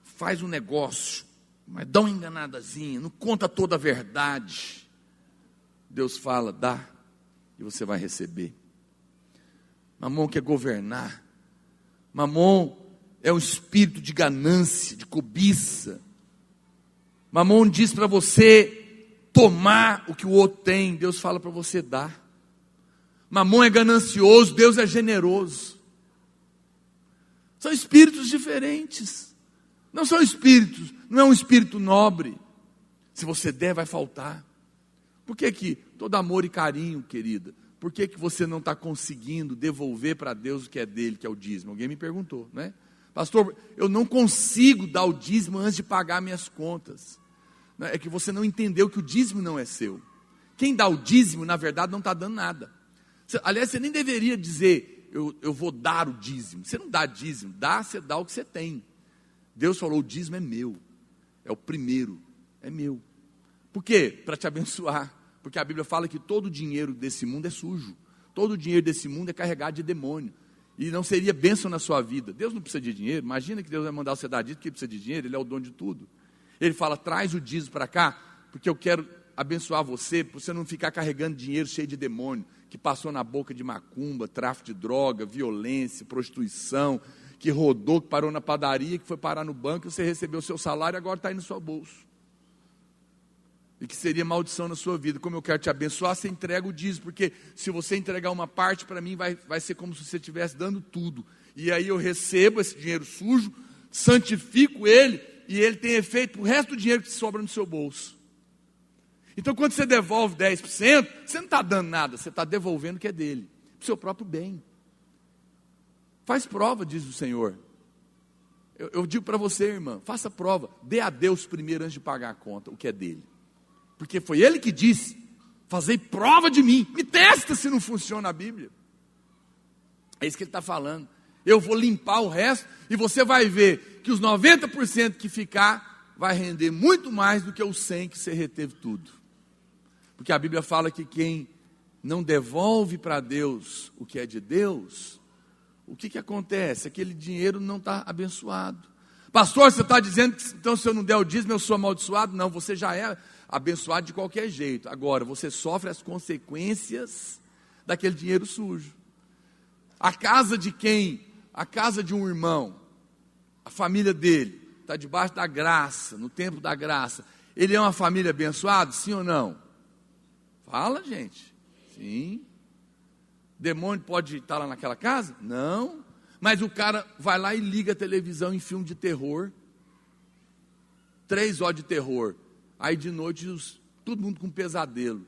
faz um negócio, mas dá uma enganadazinha, não conta toda a verdade. Deus fala, dá, e você vai receber. Mamon quer governar. Mamon é um espírito de ganância, de cobiça. Mamon diz para você tomar o que o outro tem, Deus fala para você dar. Mamon é ganancioso, Deus é generoso. São espíritos diferentes. Não são espíritos, não é um espírito nobre. Se você der, vai faltar. Por que todo amor e carinho, querida, por que você não está conseguindo devolver para Deus o que é dele, que é o dízimo? Alguém me perguntou, né? Pastor, eu não consigo dar o dízimo antes de pagar minhas contas. É que você não entendeu que o dízimo não é seu. Quem dá o dízimo, na verdade, não está dando nada. Aliás, você nem deveria dizer, eu vou dar o dízimo. Você não dá dízimo, você dá o que você tem. Deus falou, o dízimo é meu. É o primeiro, é meu. Por quê? Para te abençoar. Porque a Bíblia fala que todo o dinheiro desse mundo é sujo. todo o dinheiro desse mundo é carregado de demônio. E não seria bênção na sua vida. Deus não precisa de dinheiro. Imagina que Deus vai mandar você dar dízimo porque ele precisa de dinheiro, Ele é o dono de tudo. Ele fala, traz o dízimo para cá, porque eu quero abençoar você, para você não ficar carregando dinheiro cheio de demônio, que passou na boca de macumba, tráfico de droga, violência, prostituição, que rodou, que parou na padaria, que foi parar no banco, você recebeu o seu salário e agora está aí no seu bolso. E que seria maldição na sua vida. Como eu quero te abençoar, você entrega o dízimo, porque se você entregar uma parte para mim, vai ser como se você estivesse dando tudo. E aí eu recebo esse dinheiro sujo, santifico ele, e ele tem efeito para o resto do dinheiro que sobra no seu bolso. Então quando você devolve 10%, você não está dando nada, você está devolvendo o que é dele, para o seu próprio bem. Faz prova, diz o Senhor. Eu digo para você, irmã, faça prova, dê a Deus primeiro antes de pagar a conta, o que é dele. Porque foi Ele que disse, fazei prova de mim, me testa se não funciona a Bíblia. É isso que Ele está falando. Eu vou limpar o resto e você vai ver que os 90% que ficar vai render muito mais do que os 100% que você reteve tudo. Porque a Bíblia fala que quem não devolve para Deus o que é de Deus, o que acontece? Aquele dinheiro não está abençoado. Pastor, você está dizendo que então se eu não der o dízimo eu sou amaldiçoado? Não, você já é abençoado de qualquer jeito. Agora, você sofre as consequências daquele dinheiro sujo. A casa de quem? A casa de um irmão, a família dele, está debaixo da graça, no tempo da graça. Ele é uma família abençoada, sim ou não? Fala, gente. Sim. Demônio pode estar lá naquela casa? Não. Mas o cara vai lá e liga a televisão em filme de terror. 3 horas de terror. Aí de noite, todo mundo com pesadelo.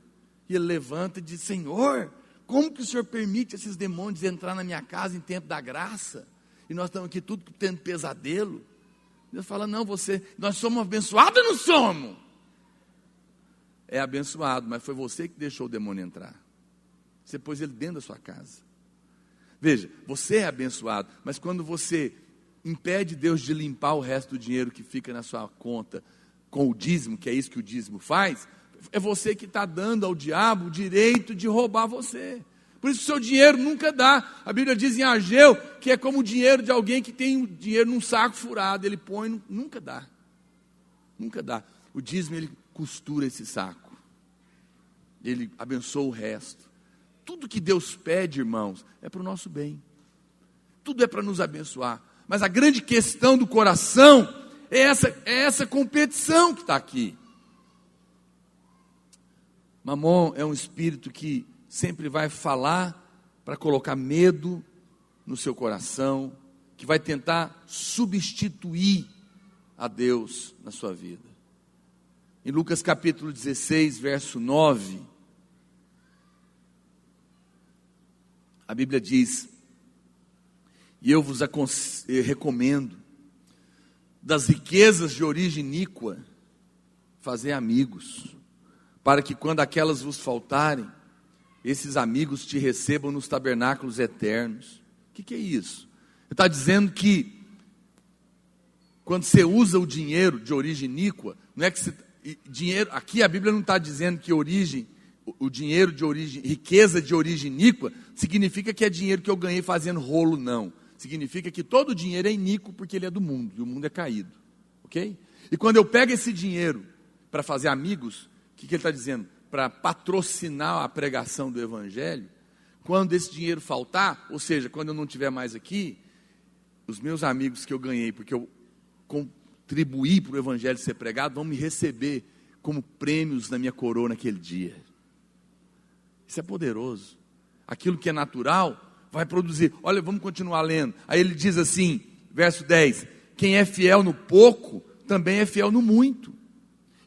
E ele levanta e diz, Senhor, como que o Senhor permite esses demônios entrar na minha casa em tempo da graça? E nós estamos aqui tudo tendo pesadelo. Deus fala, não, nós somos abençoados ou não somos? É abençoado, mas foi você que deixou o demônio entrar. Você pôs ele dentro da sua casa. Veja, você é abençoado, mas quando você impede Deus de limpar o resto do dinheiro que fica na sua conta com o dízimo, que é isso que o dízimo faz, é você que está dando ao diabo o direito de roubar você. Por isso o seu dinheiro nunca dá. A Bíblia diz em Ageu que é como o dinheiro de alguém que tem o dinheiro num saco furado, ele põe, nunca dá. Nunca dá. O dízimo, ele costura esse saco. Ele abençoa o resto. Tudo que Deus pede, irmãos, é para o nosso bem. Tudo é para nos abençoar. Mas a grande questão do coração é essa competição que está aqui. Mamon é um espírito que sempre vai falar para colocar medo no seu coração, que vai tentar substituir a Deus na sua vida. Em Lucas capítulo 16, verso 9, a Bíblia diz, e eu vos recomendo, das riquezas de origem iníqua, fazer amigos, para que quando aquelas vos faltarem, esses amigos te recebam nos tabernáculos eternos. O que é isso? Ele está dizendo que, quando você usa o dinheiro de origem iníqua, não é que você, dinheiro, aqui a Bíblia não está dizendo que o dinheiro de origem, riqueza de origem iníqua, significa que é dinheiro que eu ganhei fazendo rolo, não. Significa que todo o dinheiro é iníquo porque ele é do mundo, e o mundo é caído. Ok? E quando eu pego esse dinheiro para fazer amigos, o que ele está dizendo? Para patrocinar a pregação do Evangelho, quando esse dinheiro faltar, ou seja, quando eu não estiver mais aqui, os meus amigos que eu ganhei, porque eu contribuí para o Evangelho ser pregado, vão me receber como prêmios na minha coroa naquele dia. Isso é poderoso. Aquilo que é natural vai produzir. Olha, vamos continuar lendo. Aí ele diz assim, verso 10, quem é fiel no pouco, também é fiel no muito.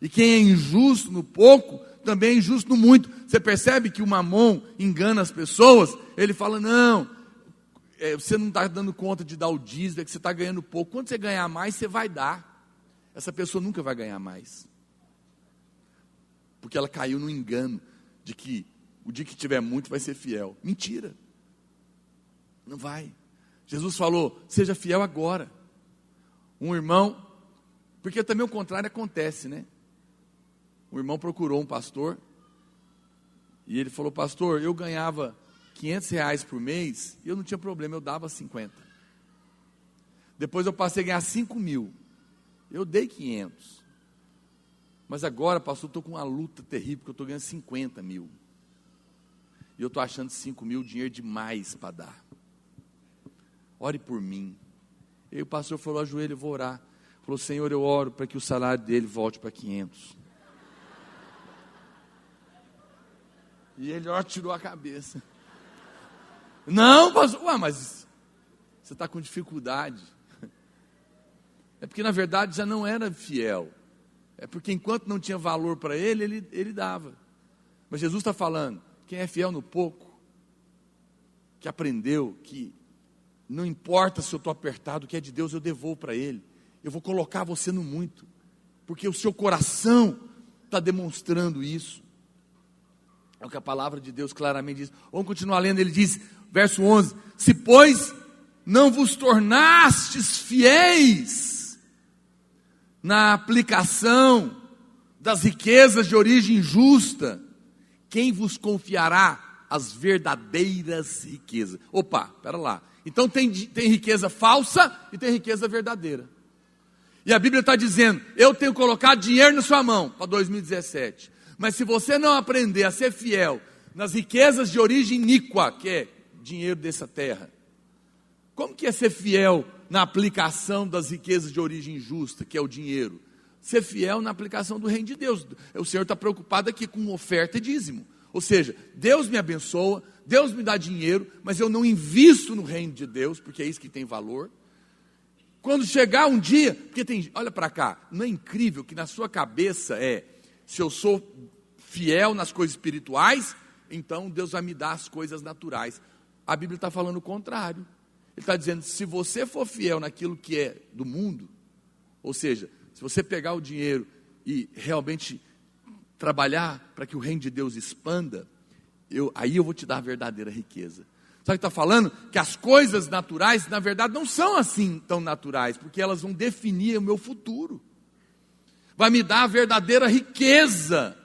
E quem é injusto no pouco, também é injusto no muito. Você percebe que o Mamon engana as pessoas? Ele fala, não, você não está dando conta de dar o dízimo, é que você está ganhando pouco. Quando você ganhar mais, você vai dar. Essa pessoa nunca vai ganhar mais. Porque ela caiu no engano de que o dia que tiver muito vai ser fiel. Mentira. Não vai. Jesus falou, seja fiel agora. Um irmão, porque também o contrário acontece, né? Um irmão procurou um pastor, e ele falou, pastor, eu ganhava R$500 por mês, e eu não tinha problema, eu dava 50. Depois eu passei a ganhar 5 mil. Eu dei 500. Mas agora, pastor, eu estou com uma luta terrível, porque eu estou ganhando 50 mil. E eu estou achando 5 mil dinheiro demais para dar. Ore por mim. E o pastor falou, ajoelha, eu vou orar. Falou, Senhor, eu oro para que o salário dele volte para 500. E ele, ó, tirou a cabeça. Não, pastor, ué, mas você está com dificuldade. É porque na verdade já não era fiel. É porque enquanto não tinha valor para ele dava. Mas Jesus está falando, quem é fiel no pouco, que aprendeu que não importa se eu estou apertado, o que é de Deus eu devolvo para Ele. Eu vou colocar você no muito, porque o seu coração está demonstrando isso. É o que a palavra de Deus claramente diz. Vamos continuar lendo, ele diz, verso 11, se pois não vos tornastes fiéis na aplicação das riquezas de origem justa, quem vos confiará as verdadeiras riquezas? Opa, espera lá. Então tem riqueza falsa e tem riqueza verdadeira. E a Bíblia está dizendo, eu tenho colocado dinheiro na sua mão para 2017. Mas se você não aprender a ser fiel nas riquezas de origem iníqua, que é dinheiro dessa terra, como que é ser fiel na aplicação das riquezas de origem justa, que é o dinheiro? Ser fiel na aplicação do reino de Deus. O Senhor está preocupado aqui com oferta e dízimo. Ou seja, Deus me abençoa, Deus me dá dinheiro, mas eu não invisto no reino de Deus, porque é isso que tem valor. Quando chegar um dia, porque tem, olha para cá, não é incrível que na sua cabeça se eu sou fiel nas coisas espirituais, então Deus vai me dar as coisas naturais. A Bíblia está falando o contrário. Ele está dizendo, se você for fiel naquilo que é do mundo, ou seja, se você pegar o dinheiro e realmente trabalhar para que o reino de Deus expanda, aí eu vou te dar a verdadeira riqueza. Sabe o que está falando? Que as coisas naturais, na verdade, não são assim tão naturais, porque elas vão definir o meu futuro. Vai me dar a verdadeira riqueza,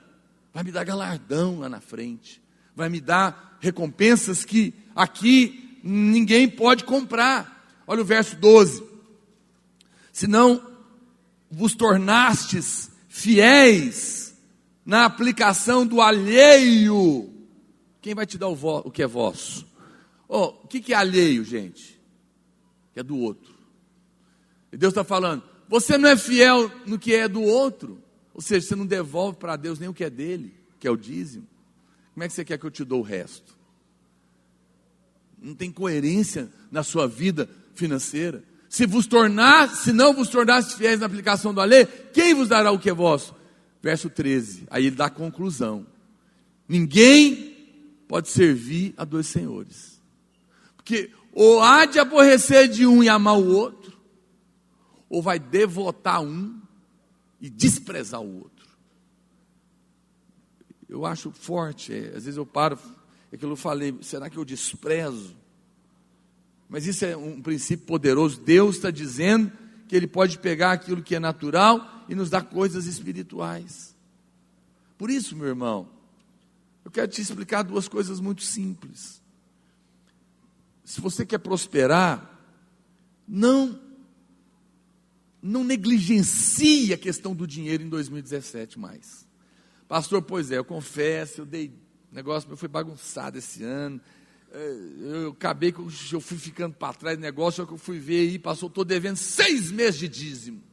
vai me dar galardão lá na frente, vai me dar recompensas que aqui ninguém pode comprar. Olha o verso 12. Se não vos tornastes fiéis na aplicação do alheio, quem vai te dar o que é vosso? O que é alheio, gente? Que é do outro. E Deus está falando, você não é fiel no que é do outro, ou seja, você não devolve para Deus nem o que é dele, que é o dízimo. Como é que você quer que eu te dou o resto? Não tem coerência na sua vida financeira. Se não vos tornasse fiéis na aplicação do alheio, quem vos dará o que é vosso? Verso 13, aí ele dá a conclusão. Ninguém pode servir a dois senhores. Porque ou há de aborrecer de um e amar o outro, ou vai devotar um e desprezar o outro. Eu acho forte, às vezes eu paro, é aquilo que eu falei, será que eu desprezo? Mas isso é um princípio poderoso. Deus está dizendo que Ele pode pegar aquilo que é natural e nos dar coisas espirituais. Por isso, meu irmão, eu quero te explicar duas coisas muito simples. Se você quer prosperar, não negligencie a questão do dinheiro em 2017 mais. Pastor, pois é, eu confesso, o negócio meu foi bagunçado esse ano, eu acabei que eu fui ficando para trás do negócio, que eu fui ver aí, estou devendo 6 meses de dízimo,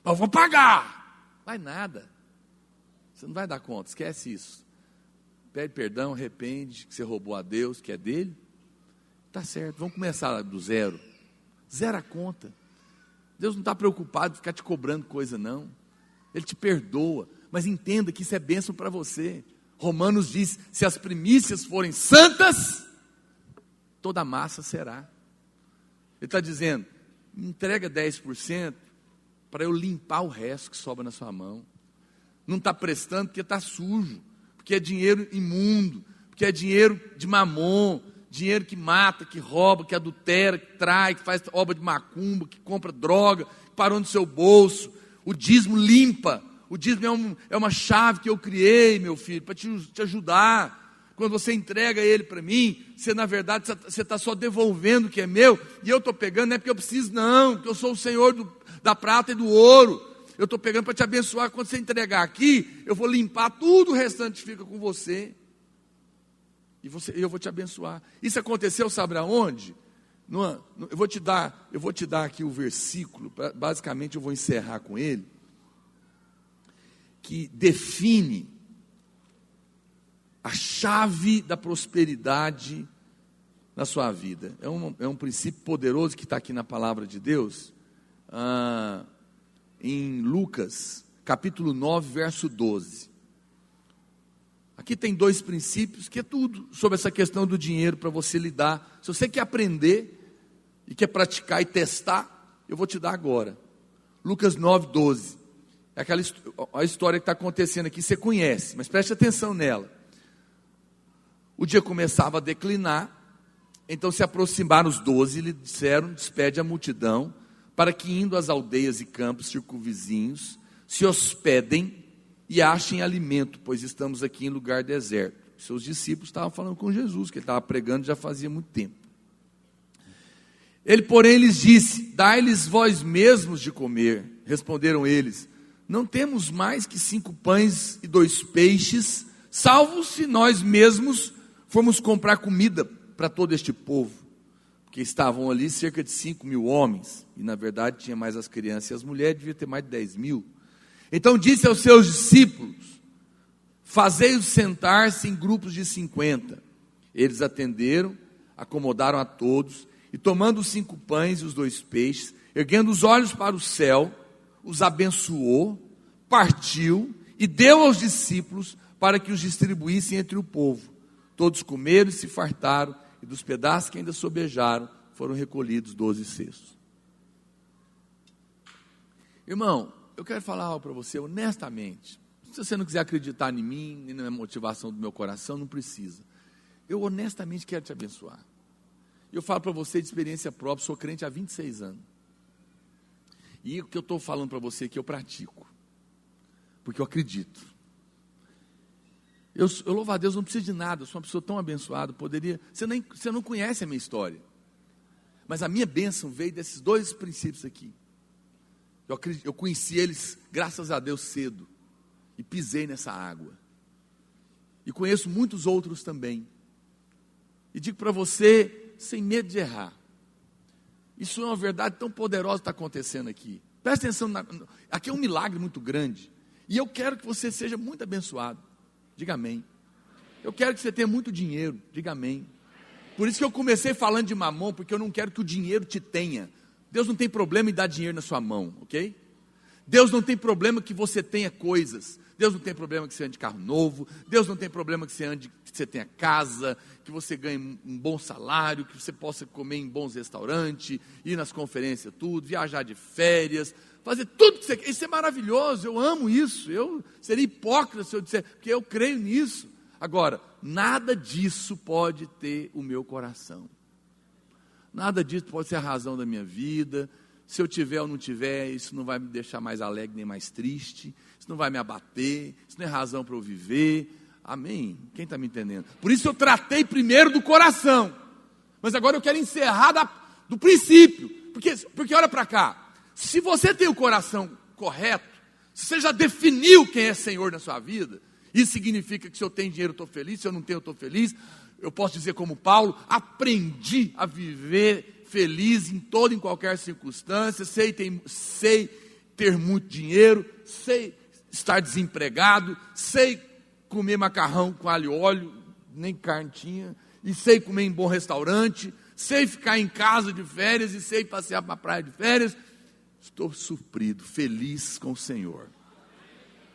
mas eu vou pagar. Vai nada, você não vai dar conta, esquece isso. Pede perdão, arrepende que você roubou a Deus, que é dele. Está certo, vamos começar do zero. Zero a conta. Deus não está preocupado em ficar te cobrando coisa, não. Ele te perdoa, mas entenda que isso é bênção para você. Romanos diz, se as primícias forem santas, toda a massa será. Ele está dizendo, entrega 10% para eu limpar o resto que sobra na sua mão. Não está prestando porque está sujo, porque é dinheiro imundo, porque é dinheiro de mamon, dinheiro que mata, que rouba, que adultera, que trai, que faz obra de macumba, que compra droga, que parou no seu bolso. O dízimo limpa. O dízimo é uma chave que eu criei, meu filho, para te ajudar. quando você entrega ele para mim, você na verdade você está só devolvendo o que é meu, e eu estou pegando, não é porque eu preciso não, porque eu sou o Senhor da prata e do ouro. Eu estou pegando para te abençoar. Quando você entregar aqui, eu vou limpar tudo, o restante fica com você. E eu vou te abençoar. Isso aconteceu, sabe aonde? Eu vou te dar aqui o versículo, basicamente eu vou encerrar com ele, que define a chave da prosperidade na sua vida. É um princípio poderoso que está aqui na palavra de Deus. Em Lucas, capítulo 9, verso 12. Aqui tem 2 princípios, que é tudo sobre essa questão do dinheiro para você lidar. Se você quer aprender e quer praticar e testar, eu vou te dar agora. Lucas 9, 12. É a história que está acontecendo aqui, você conhece, mas preste atenção nela. O dia começava a declinar, então se aproximaram os 12 e lhe disseram: despede a multidão, para que indo às aldeias e campos circunvizinhos, se hospedem e achem alimento, pois estamos aqui em lugar deserto. Seus discípulos estavam falando com Jesus, que ele estava pregando já fazia muito tempo. Ele, porém, lhes disse: dai-lhes vós mesmos de comer. Responderam eles: não temos mais que 5 pães e 2 peixes, salvo se nós mesmos formos comprar comida para todo este povo. Porque estavam ali cerca de 5.000 homens, e na verdade tinha mais as crianças e as mulheres, devia ter mais de 10.000. Então disse aos seus discípulos: fazei-os sentar-se em grupos de 50. Eles atenderam, acomodaram a todos, e tomando os 5 pães e os 2 peixes, erguendo os olhos para o céu, os abençoou, partiu e deu aos discípulos para que os distribuíssem entre o povo. Todos comeram e se fartaram, e dos pedaços que ainda sobejaram, foram recolhidos 12 cestos. Irmão, eu quero falar algo para você honestamente. Se você não quiser acreditar em mim, nem na motivação do meu coração, não precisa. Eu honestamente quero te abençoar. Eu falo para você de experiência própria, sou crente há 26 anos. E o que eu estou falando para você aqui eu pratico. Porque eu acredito. Eu louvo a Deus, não preciso de nada, eu sou uma pessoa tão abençoada, você não conhece a minha história, mas a minha bênção veio desses 2 princípios aqui. Eu conheci eles, graças a Deus, cedo, e pisei nessa água, e conheço muitos outros também, e digo para você, sem medo de errar, isso é uma verdade tão poderosa que está acontecendo aqui. Presta atenção, aqui é um milagre muito grande, e eu quero que você seja muito abençoado. Diga amém. Eu quero que você tenha muito dinheiro. Diga amém. Por isso que eu comecei falando de mamão, porque eu não quero que o dinheiro te tenha. Deus não tem problema em dar dinheiro na sua mão, ok? Deus não tem problema que você tenha coisas. Deus não tem problema que você ande de carro novo. Deus não tem problema que você tenha casa, que você ganhe um bom salário, que você possa comer em bons restaurantes, ir nas conferências, tudo, viajar de férias, fazer tudo que você quer. Isso é maravilhoso, eu amo isso. Eu seria hipócrita se eu disser, porque eu creio nisso. Agora, nada disso pode ter o meu coração. Nada disso pode ser a razão da minha vida. Se eu tiver ou não tiver, isso não vai me deixar mais alegre nem mais triste. Isso não vai me abater. Isso não é razão para eu viver. Amém? Quem está me entendendo? Por isso eu tratei primeiro do coração. Mas agora eu quero encerrar do princípio. Porque olha para cá. Se você tem o coração correto, se você já definiu quem é Senhor na sua vida, isso significa que se eu tenho dinheiro eu estou feliz, se eu não tenho eu estou feliz. Eu posso dizer como Paulo, aprendi a viver feliz em toda e em qualquer circunstância, sei ter muito dinheiro, sei estar desempregado, sei comer macarrão com alho e óleo, nem carne tinha, e sei comer em bom restaurante, sei ficar em casa de férias e sei passear para a praia de férias. Estou suprido, feliz com o Senhor.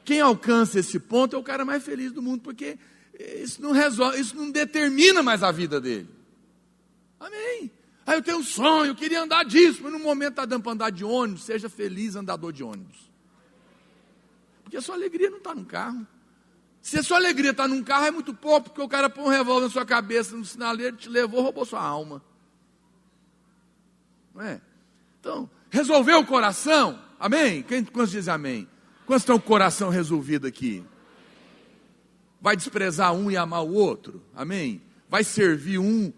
Quem alcança esse ponto é o cara mais feliz do mundo, porque isso não resolve, isso não determina mais a vida dele. Amém. Aí eu tenho um sonho, eu queria andar disso, mas no momento está dando para andar de ônibus, seja feliz andador de ônibus. Porque a sua alegria não está no carro. Se a sua alegria está num carro é muito pouco, porque o cara põe um revólver na sua cabeça, no sinaleiro, te levou, roubou sua alma. Não é? Então, resolveu o coração? Amém? Quantos dizem amém? Quantos estão com o coração resolvido aqui? Vai desprezar um e amar o outro? Amém? Vai servir um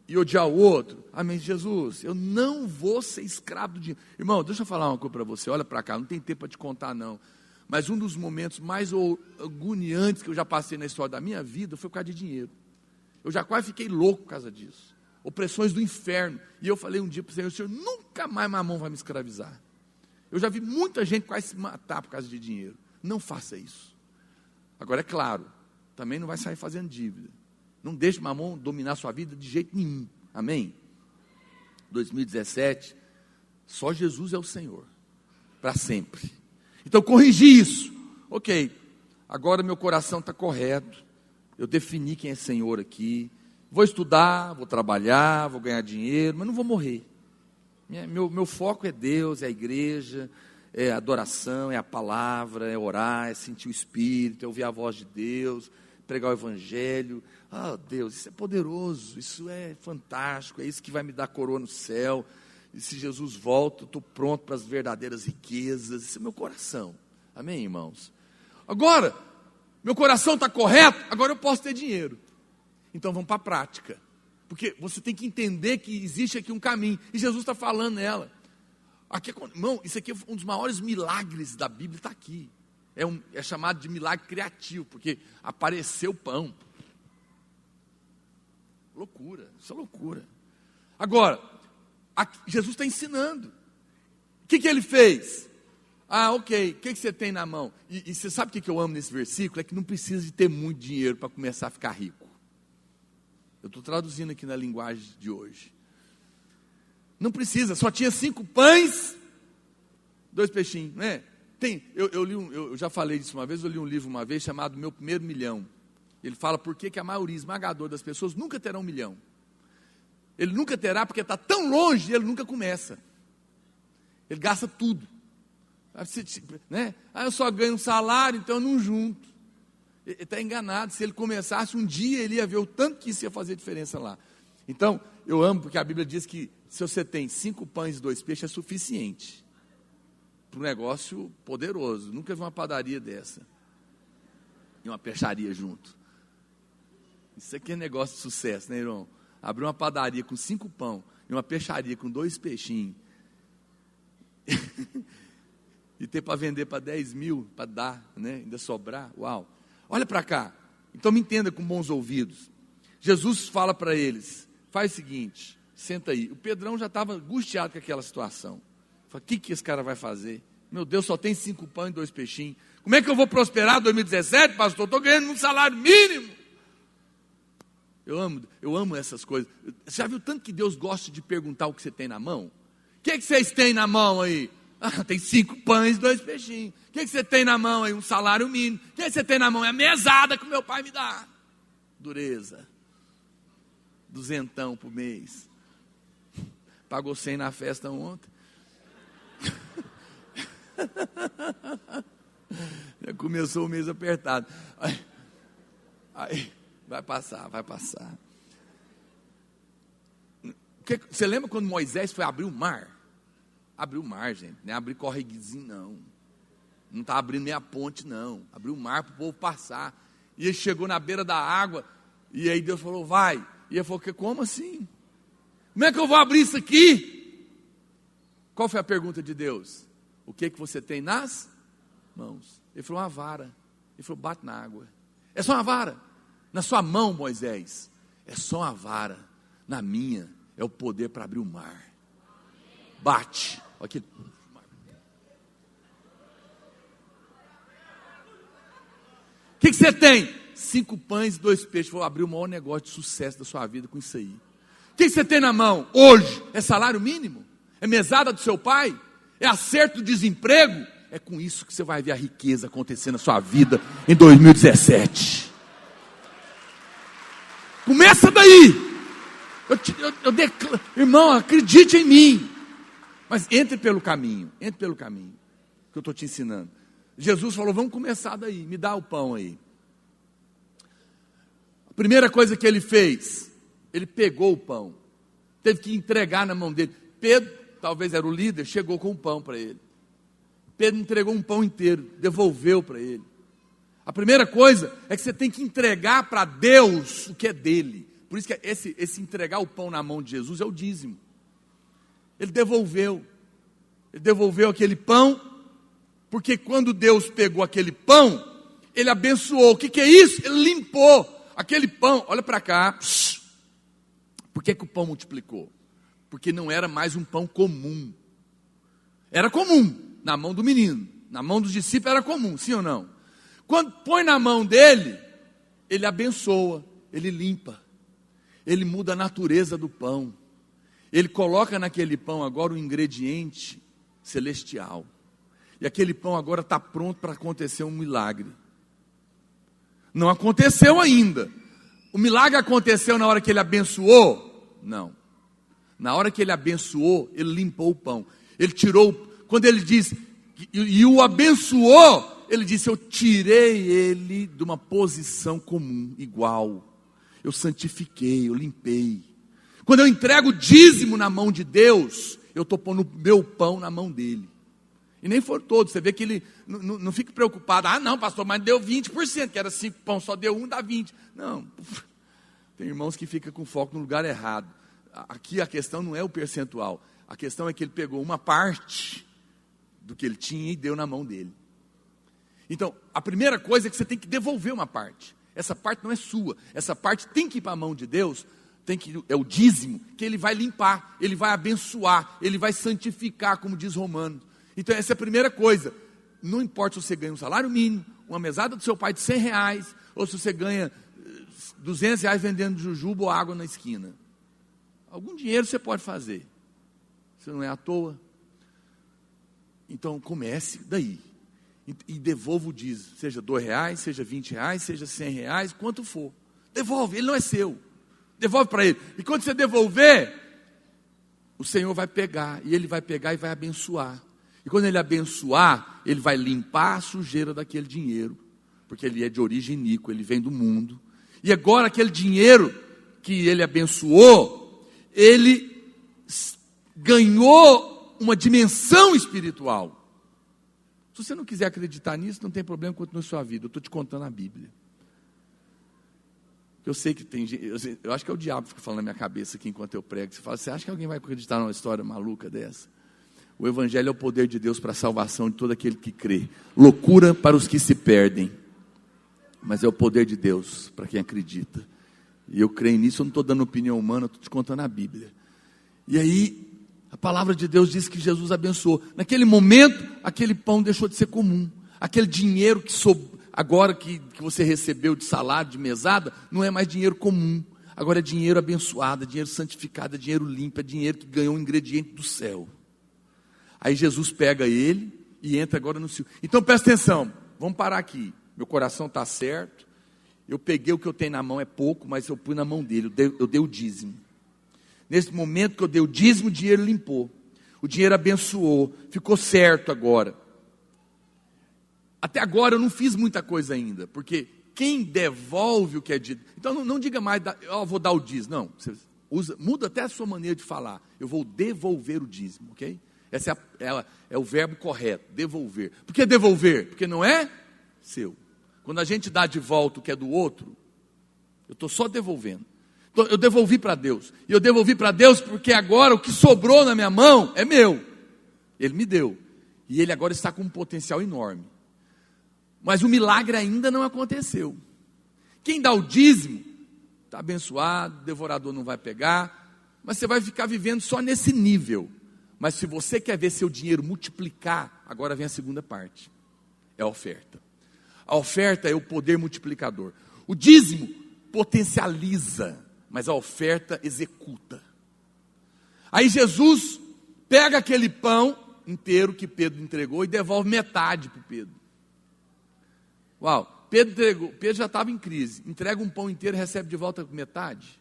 e odiar o outro? Amém? Jesus, eu não vou ser escravo do dinheiro. Irmão, deixa eu falar uma coisa para você. Olha para cá, não tem tempo para te contar não. Mas um dos momentos mais agoniantes que eu já passei na história da minha vida foi por causa de dinheiro. Eu já quase fiquei louco por causa disso. Opressões do inferno. E eu falei um dia para o Senhor nunca mais Mamon vai me escravizar. Eu já vi muita gente quase se matar por causa de dinheiro. Não faça isso. Agora é claro, também não vai sair fazendo dívida. Não deixe Mamon dominar sua vida de jeito nenhum. Amém? 2017, só Jesus é o Senhor. Para sempre. Então corrigi isso. Ok, agora meu coração está correto. Eu defini quem é Senhor aqui. Vou estudar, vou trabalhar, vou ganhar dinheiro, mas não vou morrer. Meu foco é Deus, é a igreja, é a adoração, é a palavra, é orar, é sentir o Espírito, é ouvir a voz de Deus, pregar o Evangelho. Ah, Deus, isso é poderoso, isso é fantástico, é isso que vai me dar coroa no céu. E se Jesus volta, eu estou pronto para as verdadeiras riquezas. Esse é meu coração. Amém, irmãos? Agora, meu coração está correto, agora eu posso ter dinheiro. Então vamos para a prática. Porque você tem que entender que existe aqui um caminho. E Jesus está falando nela. Aqui, irmão, isso aqui é um dos maiores milagres da Bíblia, está aqui. É chamado de milagre criativo, porque apareceu pão. Loucura, isso é loucura. Agora, Jesus está ensinando. O que ele fez? Ah, ok, o que você tem na mão? E você sabe o que eu amo nesse versículo? É que não precisa de ter muito dinheiro para começar a ficar rico. Eu estou traduzindo aqui na linguagem de hoje. Não precisa, só tinha 5 pães, 2 peixinhos, não é? Eu já falei disso uma vez, eu li um livro uma vez chamado Meu Primeiro Milhão. Ele fala por que a maioria esmagadora das pessoas nunca terá 1 milhão. Ele nunca terá porque está tão longe e ele nunca começa. Ele gasta tudo. Né? Eu só ganho um salário, então eu não junto. Ele está enganado. Se ele começasse um dia, ele ia ver o tanto que isso ia fazer diferença lá. Então, eu amo porque a Bíblia diz que se você tem 5 pães e 2 peixes, é suficiente para um negócio poderoso. Nunca vi uma padaria dessa e uma peixaria junto. Isso aqui é negócio de sucesso, né, irmão? Abrir uma padaria com 5 pão e uma peixaria com 2 peixinhos e ter para vender para 10 mil, para dar, né? Ainda sobrar, uau. Olha para cá, então me entenda com bons ouvidos. Jesus fala para eles, faz o seguinte, senta aí. O Pedrão já estava angustiado com aquela situação. Fala, o que esse cara vai fazer? Meu Deus, só tem 5 pães e 2 peixinhos. Como é que eu vou prosperar em 2017, pastor? Estou ganhando um salário mínimo. Eu amo essas coisas. Você já viu tanto que Deus gosta de perguntar o que você tem na mão? O que vocês têm na mão aí? Ah, tem 5 pães e 2 peixinhos. O que você tem na mão aí? Um salário mínimo. O que você tem na mão? É a mesada que o meu pai me dá. Dureza. 200 por mês. Pagou 100 na festa ontem. Já começou o mês apertado. Aí, vai passar. Você lembra quando Moisés foi abrir o mar? Abriu o mar, gente. Não é abrir correguizinho, não. Não está abrindo nem a ponte, não. Abriu o mar para o povo passar. E ele chegou na beira da água. E aí Deus falou, vai. E ele falou, como assim? Como é que eu vou abrir isso aqui? Qual foi a pergunta de Deus? O que você tem nas mãos? Ele falou, uma vara. Ele falou, bate na água. É só uma vara. Na sua mão, Moisés. É só uma vara. Na minha, é o poder para abrir o mar. Bate. Aqui. O que você tem? 5 pães e 2 peixes. Vou abrir o maior negócio de sucesso da sua vida com isso aí. O que você tem na mão? Hoje, é salário mínimo? É mesada do seu pai? É acerto do desemprego? É com isso que você vai ver a riqueza acontecer na sua vida em 2017. Começa daí. Eu declaro, irmão, acredite em mim. Mas entre pelo caminho que eu estou te ensinando. Jesus falou, vamos começar daí, me dá o pão aí. A primeira coisa que ele fez, ele pegou o pão, teve que entregar na mão dele. Pedro, talvez era o líder, chegou com o pão para ele. Pedro entregou um pão inteiro, devolveu para ele. A primeira coisa é que você tem que entregar para Deus o que é dele. Por isso que esse entregar o pão na mão de Jesus é o dízimo. Ele devolveu aquele pão, porque quando Deus pegou aquele pão, Ele abençoou. O que é isso? Ele limpou aquele pão. Olha para cá. Por que o pão multiplicou? Porque não era mais um pão comum. Era comum na mão do menino, na mão dos discípulos era comum, sim ou não? Quando põe na mão dele, ele abençoa, ele limpa, ele muda a natureza do pão, ele coloca naquele pão agora o ingrediente celestial, e aquele pão agora está pronto para acontecer um milagre. Não aconteceu ainda. O milagre aconteceu na hora que ele abençoou? Não. Na hora que ele abençoou, ele limpou o pão. Ele tirou, quando ele diz, e o abençoou, ele disse, eu tirei ele de uma posição comum, igual. Eu santifiquei, eu limpei. Quando eu entrego o dízimo na mão de Deus, eu estou pondo o meu pão na mão dele. E nem for todo, você vê que ele não fica preocupado. Ah não, pastor, mas deu 20%, que era 5 pão, só deu 1, dá 20. Não, tem irmãos que ficam com foco no lugar errado. Aqui a questão não é o percentual. A questão é que ele pegou uma parte do que ele tinha e deu na mão dele. Então, a primeira coisa é que você tem que devolver uma parte. Essa parte não é sua. Essa parte tem que ir para a mão de Deus. É o dízimo, que ele vai limpar, ele vai abençoar, ele vai santificar, como diz Romanos. Então essa é a primeira coisa. Não importa se você ganha um salário mínimo, uma mesada do seu pai de R$100, ou se você ganha R$200 vendendo jujuba ou água na esquina. Algum dinheiro você pode fazer. Você não é à toa. Então comece daí. E devolva o dízimo. Seja R$2, seja R$20, seja R$100, quanto for. Devolve, ele não é seu. Devolve para ele. E quando você devolver, o Senhor vai pegar. E ele vai pegar e vai abençoar. E quando ele abençoar, ele vai limpar a sujeira daquele dinheiro. Porque ele é de origem iníqua, ele vem do mundo. E agora aquele dinheiro que ele abençoou, ele ganhou uma dimensão espiritual. Se você não quiser acreditar nisso, não tem problema, continue sua vida. Eu estou te contando a Bíblia. Eu sei que tem gente, eu acho que é o diabo que fica falando na minha cabeça aqui enquanto eu prego. Você fala, você acha que alguém vai acreditar numa história maluca dessa? O Evangelho é o poder de Deus para a salvação de todo aquele que crê. Loucura para os que se perdem. Mas é o poder de Deus para quem acredita. E eu creio nisso, eu não estou dando opinião humana, estou te contando a Bíblia. E aí, a palavra de Deus diz que Jesus abençoou. Naquele momento, aquele pão deixou de ser comum. Aquele dinheiro que agora que você recebeu de salário, de mesada, não é mais dinheiro comum. Agora é dinheiro abençoado, é dinheiro santificado, é dinheiro limpo, é dinheiro que ganhou um ingrediente do céu. Aí Jesus pega ele e entra agora no céu. Então presta atenção, vamos parar aqui. Meu coração está certo. Eu peguei o que eu tenho na mão, é pouco, mas eu pus na mão dele, eu dei o dízimo. Nesse momento que eu dei o dízimo, o dinheiro limpou. O dinheiro abençoou, ficou certo agora. Até agora eu não fiz muita coisa ainda, porque quem devolve o que é dito. Então não diga mais, vou dar o dízimo. Não, você muda até a sua maneira de falar. Eu vou devolver o dízimo, ok? Esse é o verbo correto, devolver. Por que devolver? Porque não é seu. Quando a gente dá de volta o que é do outro, eu estou só devolvendo. Então, eu devolvi para Deus. E eu devolvi para Deus porque agora o que sobrou na minha mão é meu. Ele me deu. E ele agora está com um potencial enorme. Mas o milagre ainda não aconteceu. Quem dá o dízimo, está abençoado, o devorador não vai pegar, mas você vai ficar vivendo só nesse nível. Mas se você quer ver seu dinheiro multiplicar, agora vem a segunda parte, é a oferta. A oferta é o poder multiplicador. O dízimo potencializa, mas a oferta executa. Aí Jesus pega aquele pão inteiro que Pedro entregou e devolve metade para Pedro. Uau, Pedro já estava em crise, entrega um pão inteiro e recebe de volta metade.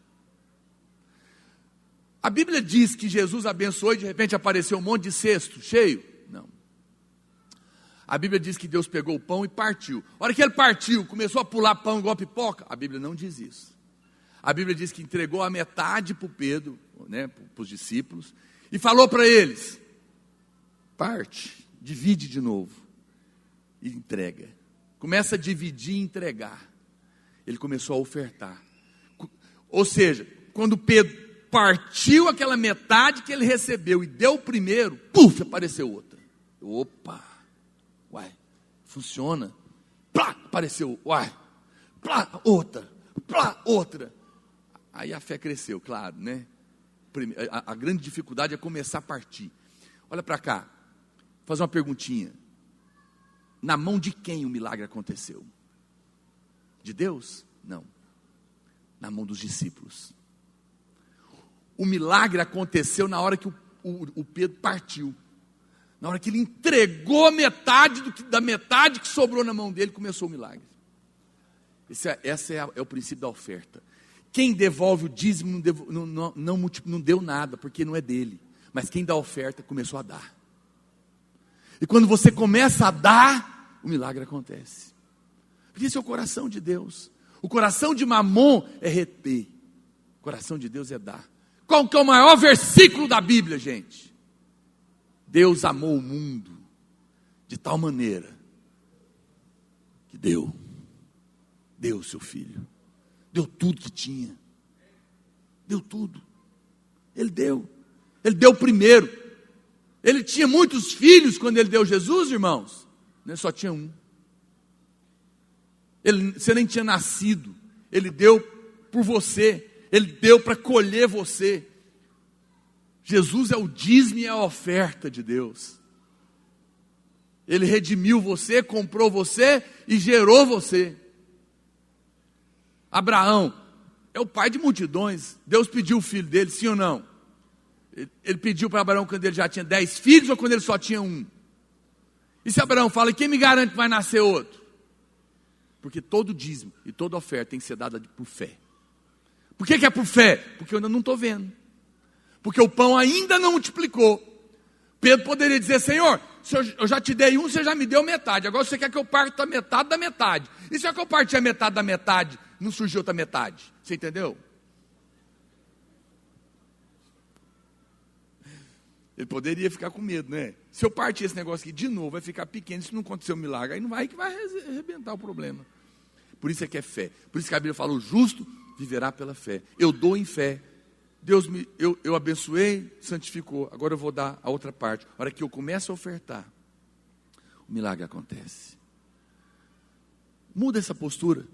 A Bíblia diz que Jesus abençoou e de repente apareceu um monte de cesto cheio? Não. A Bíblia diz que Deus pegou o pão e partiu. A hora que ele partiu, começou a pular pão igual pipoca? A Bíblia não diz isso. A Bíblia diz que entregou a metade para o Pedro, né, para os discípulos, e falou para eles, parte, divide de novo, e entrega. começa a dividir e entregar. Ele começou a ofertar. Ou seja, quando Pedro partiu aquela metade que ele recebeu e deu o primeiro, puf, apareceu outra. Opa, uai, funciona. Plá, apareceu, uai, plá, outra, plá, outra. Aí a fé cresceu, claro, né? A grande dificuldade é começar a partir. Olha para cá, vou fazer uma perguntinha. Na mão de quem o milagre aconteceu? De Deus? Não. Na mão dos discípulos. O milagre aconteceu na hora que o Pedro partiu. Na hora que ele entregou a metade da metade que sobrou na mão dele, começou o milagre. Esse é o princípio da oferta. Quem devolve o dízimo não deu nada, porque não é dele. Mas quem dá a oferta começou a dar. E quando você começa a dar, o milagre acontece. Porque esse é o coração de Deus. O coração de Mamon é reter. O coração de Deus é dar. Qual que é o maior versículo da Bíblia, gente? Deus amou o mundo de tal maneira que deu o seu filho. Deu tudo que tinha. Deu tudo. Ele deu primeiro. Ele tinha muitos filhos quando ele deu Jesus, irmãos. Ele só tinha um. Você nem tinha nascido. Ele deu por você. Ele deu para colher você. Jesus é o dízimo e a oferta de Deus. Ele redimiu você, comprou você e gerou você. Abraão é o pai de multidões. Deus pediu o filho dele, sim ou não? Ele pediu para Abraão quando ele já tinha 10 filhos ou quando ele só tinha um? E se Abraão fala, quem me garante que vai nascer outro? Porque todo dízimo e toda oferta tem que ser dada por fé. Por que é por fé? Porque eu ainda não estou vendo. Porque o pão ainda não multiplicou. Pedro poderia dizer, Senhor, eu já te dei um, você já me deu metade. Agora você quer que eu parta a metade da metade. E se é que eu partir a metade da metade, não surgiu outra metade? Você entendeu? Ele poderia ficar com medo, né? Se eu partir esse negócio aqui de novo, vai ficar pequeno, se não acontecer um milagre, aí não vai que vai arrebentar o problema. Por isso é que é fé. Por isso que a Bíblia fala, o justo viverá pela fé. Eu dou em fé. Deus eu abençoei, santificou. Agora eu vou dar a outra parte. A hora que eu começo a ofertar, o milagre acontece. Muda essa postura.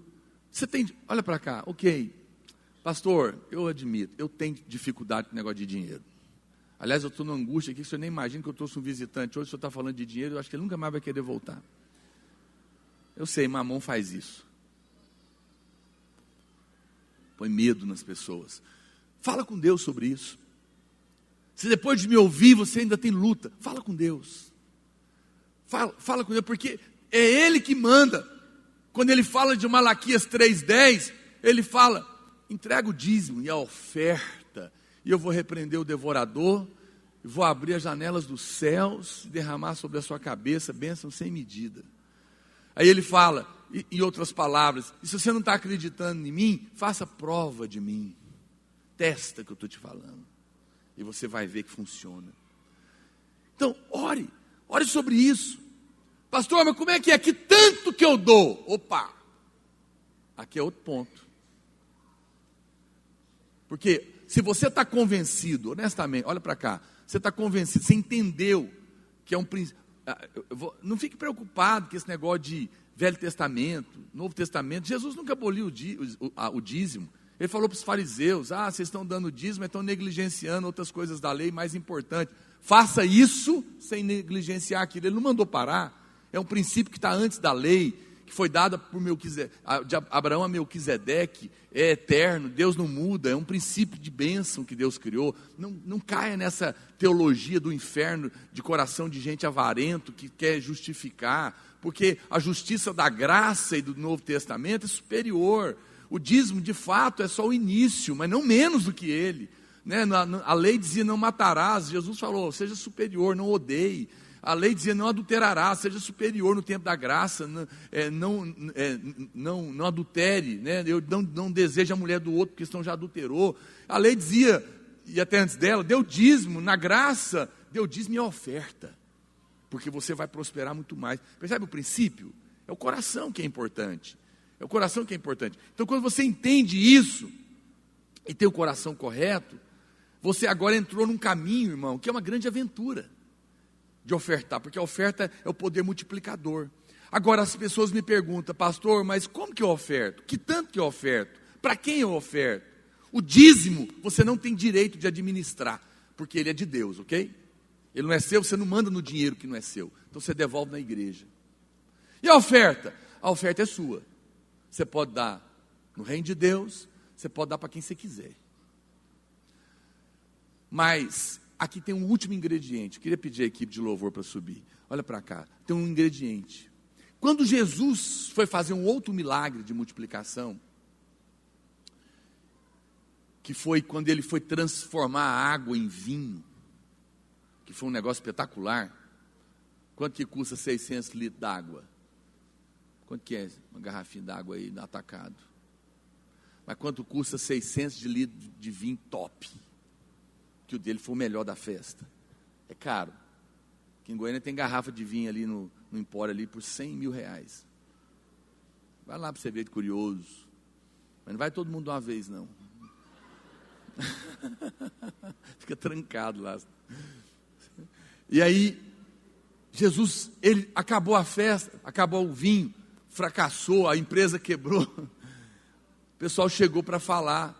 Olha para cá, ok. Pastor, eu admito, eu tenho dificuldade com o negócio de dinheiro. Aliás, eu estou numa angústia aqui, que o senhor nem imagina que eu trouxe um visitante. Hoje o senhor está falando de dinheiro, eu acho que ele nunca mais vai querer voltar. Eu sei, Mamon faz isso. Põe medo nas pessoas. Fala com Deus sobre isso. Se depois de me ouvir você ainda tem luta, fala com Deus. Fala com Deus, porque é Ele que manda. Quando Ele fala de Malaquias 3:10, Ele fala, entrega o dízimo e a oferta, e eu vou repreender o devorador, e vou abrir as janelas dos céus, e derramar sobre a sua cabeça bênção sem medida. Aí Ele fala, em outras palavras, e se você não está acreditando em mim, faça prova de mim. Testa que eu estou te falando. E você vai ver que funciona. Então, ore sobre isso. Pastor, mas como é que é? Que tanto que eu dou? Opa! Aqui é outro ponto. Porque se você está convencido, honestamente, olha para cá, você está convencido, você entendeu que é um princípio. Não fique preocupado com esse negócio de Velho Testamento, Novo Testamento. Jesus nunca aboliu o dízimo. Ele falou para os fariseus, vocês estão dando dízimo, estão negligenciando outras coisas da lei mais importantes. Faça isso sem negligenciar aquilo. Ele não mandou parar. É um princípio que está antes da lei, que foi dada por de Abraão a Melquisedeque, é eterno, Deus não muda, é um princípio de bênção que Deus criou. Não caia nessa teologia do inferno, de coração de gente avarento, que quer justificar, porque a justiça da graça e do Novo Testamento é superior. O dízimo, de fato, é só o início, mas não menos do que ele. Né? A lei dizia não matarás, Jesus falou, seja superior, não odeie. A lei dizia não adulterarás, seja superior no tempo da graça, não adultere, né? Eu não desejo a mulher do outro, porque senão já adulterou. A lei dizia, e até antes dela, deu dízimo, na graça, deu dízimo e oferta, porque você vai prosperar muito mais. Percebe o princípio? É o coração que é importante. É o coração que é importante. Então, quando você entende isso e tem o coração correto, você agora entrou num caminho, irmão, que é uma grande aventura de ofertar, porque a oferta é o poder multiplicador. Agora as pessoas me perguntam, pastor, mas como que eu oferto? Que tanto que eu oferto? Para quem eu oferto? O dízimo você não tem direito de administrar, porque ele é de Deus, ok? Ele não é seu, você não manda no dinheiro que não é seu. Então você devolve na igreja. E a oferta? A oferta é sua. Você pode dar no reino de Deus, você pode dar para quem você quiser. Mas aqui tem um último ingrediente. Eu queria pedir a equipe de louvor para subir. Olha para cá, tem um ingrediente. Quando Jesus foi fazer um outro milagre de multiplicação, que foi quando ele foi transformar a água em vinho, que foi um negócio espetacular. Quanto que custa 600 litros d'água? Quanto que é uma garrafinha d'água aí no atacado? Mas quanto custa 600 litros de vinho top? Que o dele foi o melhor da festa. É caro. Aqui em Goiânia tem garrafa de vinho ali no Empório ali por 100 mil reais. Vai lá para você ver, curioso. Mas não vai todo mundo de uma vez, não. Fica trancado lá. E aí, Jesus, ele acabou a festa, acabou o vinho, fracassou, a empresa quebrou. O pessoal chegou para falar.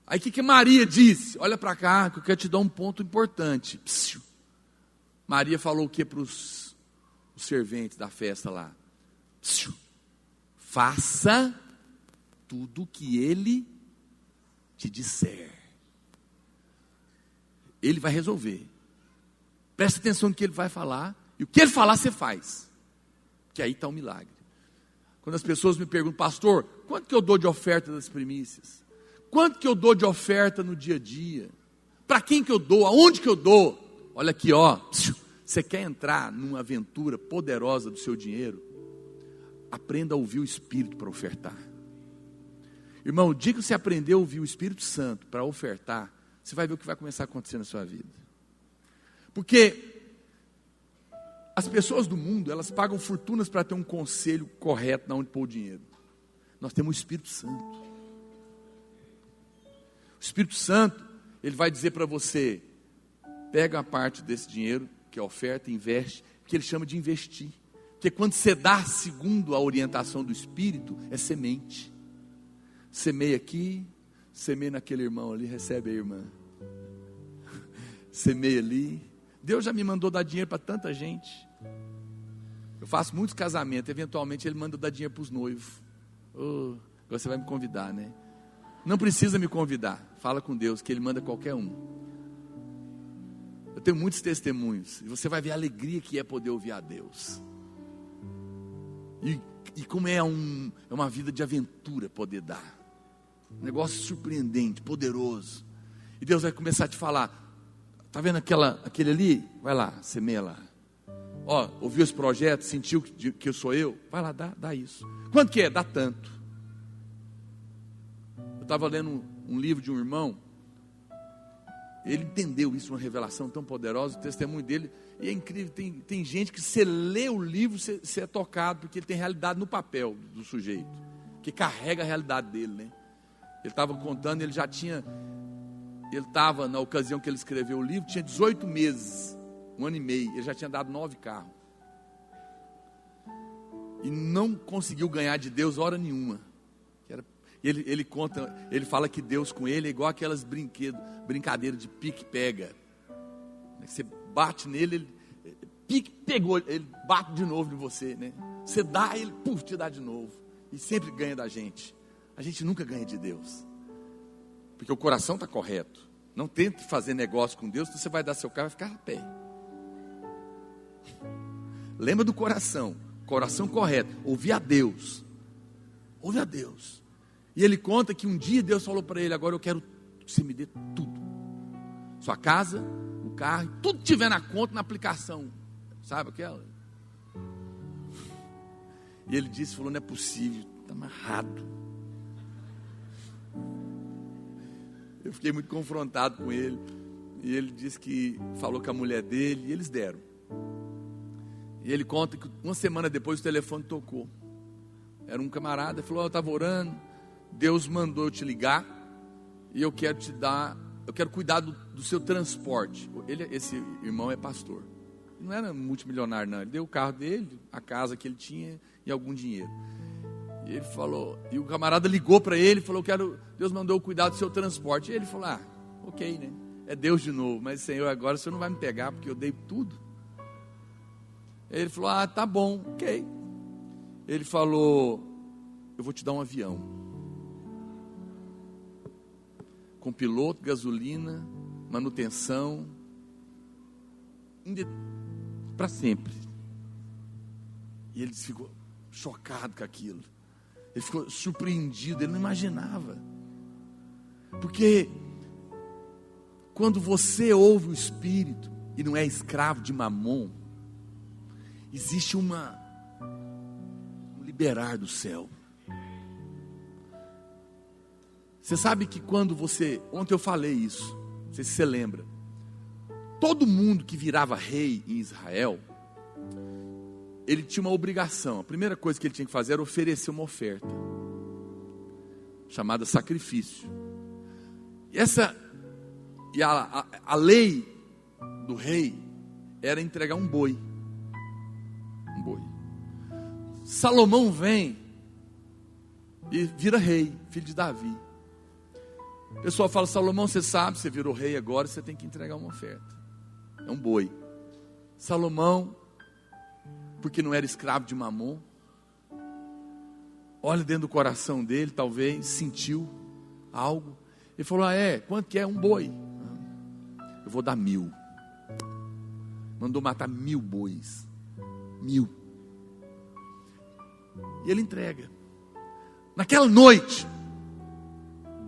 Aí o que Maria disse? Olha para cá, que eu quero te dar um ponto importante. Psiu. Maria falou o que para os serventes da festa lá? Psiu. Faça tudo o que ele te disser. Ele vai resolver. Presta atenção no que ele vai falar. E o que ele falar, você faz. Que aí está o milagre. Quando as pessoas me perguntam, pastor, quanto que eu dou de oferta das primícias? Quanto que eu dou de oferta no dia a dia? Para quem que eu dou? Aonde que eu dou? Olha aqui, ó. Você quer entrar numa aventura poderosa do seu dinheiro? Aprenda a ouvir o Espírito para ofertar. Irmão, o dia que você aprender a ouvir o Espírito Santo para ofertar, você vai ver o que vai começar a acontecer na sua vida. Porque as pessoas do mundo, elas pagam fortunas para ter um conselho correto de onde pôr o dinheiro. Nós temos o Espírito Santo. O Espírito Santo, ele vai dizer para você, pega uma parte desse dinheiro, que é oferta, investe, que ele chama de investir. Porque quando você dá segundo a orientação do Espírito, é semente. Semeia aqui, semeia naquele irmão ali, recebe a irmã. Semeia ali. Deus já me mandou dar dinheiro para tanta gente. Eu faço muitos casamentos, eventualmente ele manda dar dinheiro para os noivos. Oh, agora você vai me convidar, né? Não precisa me convidar, fala com Deus, que ele manda qualquer um. Eu tenho muitos testemunhos, e você vai ver a alegria que é poder ouvir a Deus. E como é uma vida de aventura poder dar. Um negócio surpreendente, poderoso. E Deus vai começar a te falar, está vendo aquele ali? Vai lá, semeia lá. Ó, ouviu esse projeto, sentiu que eu sou eu? Vai lá, dá isso. Quanto que é? Dá tanto. Eu estava lendo um livro de um irmão, ele entendeu isso, uma revelação tão poderosa, o testemunho dele, e é incrível, tem gente que você lê o livro, você é tocado, porque ele tem realidade no papel do sujeito, que carrega a realidade dele, né? Ele estava contando, ele estava, na ocasião que ele escreveu o livro, tinha 18 meses, 1 ano e meio, ele já tinha dado 9 carros, e não conseguiu ganhar de Deus hora nenhuma. Ele conta, ele fala que Deus com ele é igual aquelas brincadeiras de pique-pega. Você bate nele, pique pegou, ele bate de novo em você, né? Você dá, ele te dá de novo. E sempre ganha da gente. A gente nunca ganha de Deus. Porque o coração está correto. Não tente fazer negócio com Deus, você vai dar seu carro e vai ficar a pé. Lembra do coração correto, ouvir a Deus. Ouve a Deus. E ele conta que um dia Deus falou para ele, agora eu quero que você me dê tudo. Sua casa, o carro, tudo que tiver na conta, na aplicação. Sabe aquela? E ele disse, falou, não é possível, está amarrado. Eu fiquei muito confrontado com ele. E ele disse que falou com a mulher dele, e eles deram. E ele conta que uma semana depois o telefone tocou. Era um camarada, ele falou: eu estava orando, Deus mandou eu te ligar e eu quero te dar, eu quero cuidar do seu transporte. Esse irmão é pastor. Ele não era multimilionário não, ele deu o carro dele, a casa que ele tinha e algum dinheiro. E ele falou, e o camarada ligou para ele e falou: Deus mandou eu cuidar do seu transporte. E ele falou: ok, né? É Deus de novo, mas Senhor, agora o Senhor não vai me pegar porque eu dei tudo. Ele falou: tá bom, ok. Ele falou: eu vou te dar um avião com piloto, gasolina, manutenção, para sempre. E ele ficou chocado com aquilo. Ele ficou surpreendido, ele não imaginava. Porque quando você ouve o Espírito e não é escravo de Mamon, existe um liberar do céu. Você sabe que quando ontem eu falei isso, não sei se você lembra, todo mundo que virava rei em Israel, ele tinha uma obrigação. A primeira coisa que ele tinha que fazer era oferecer uma oferta, chamada sacrifício. E a lei do rei era entregar um boi. Um boi. Salomão vem e vira rei, filho de Davi. O pessoal fala: Salomão, você sabe, você virou rei agora, você tem que entregar uma oferta. É um boi. Salomão, porque não era escravo de Mamon, olha dentro do coração dele, talvez sentiu algo. Ele falou: quanto que é um boi? Eu vou dar 1000. Mandou matar 1000 bois. 1000. E ele entrega. Naquela noite,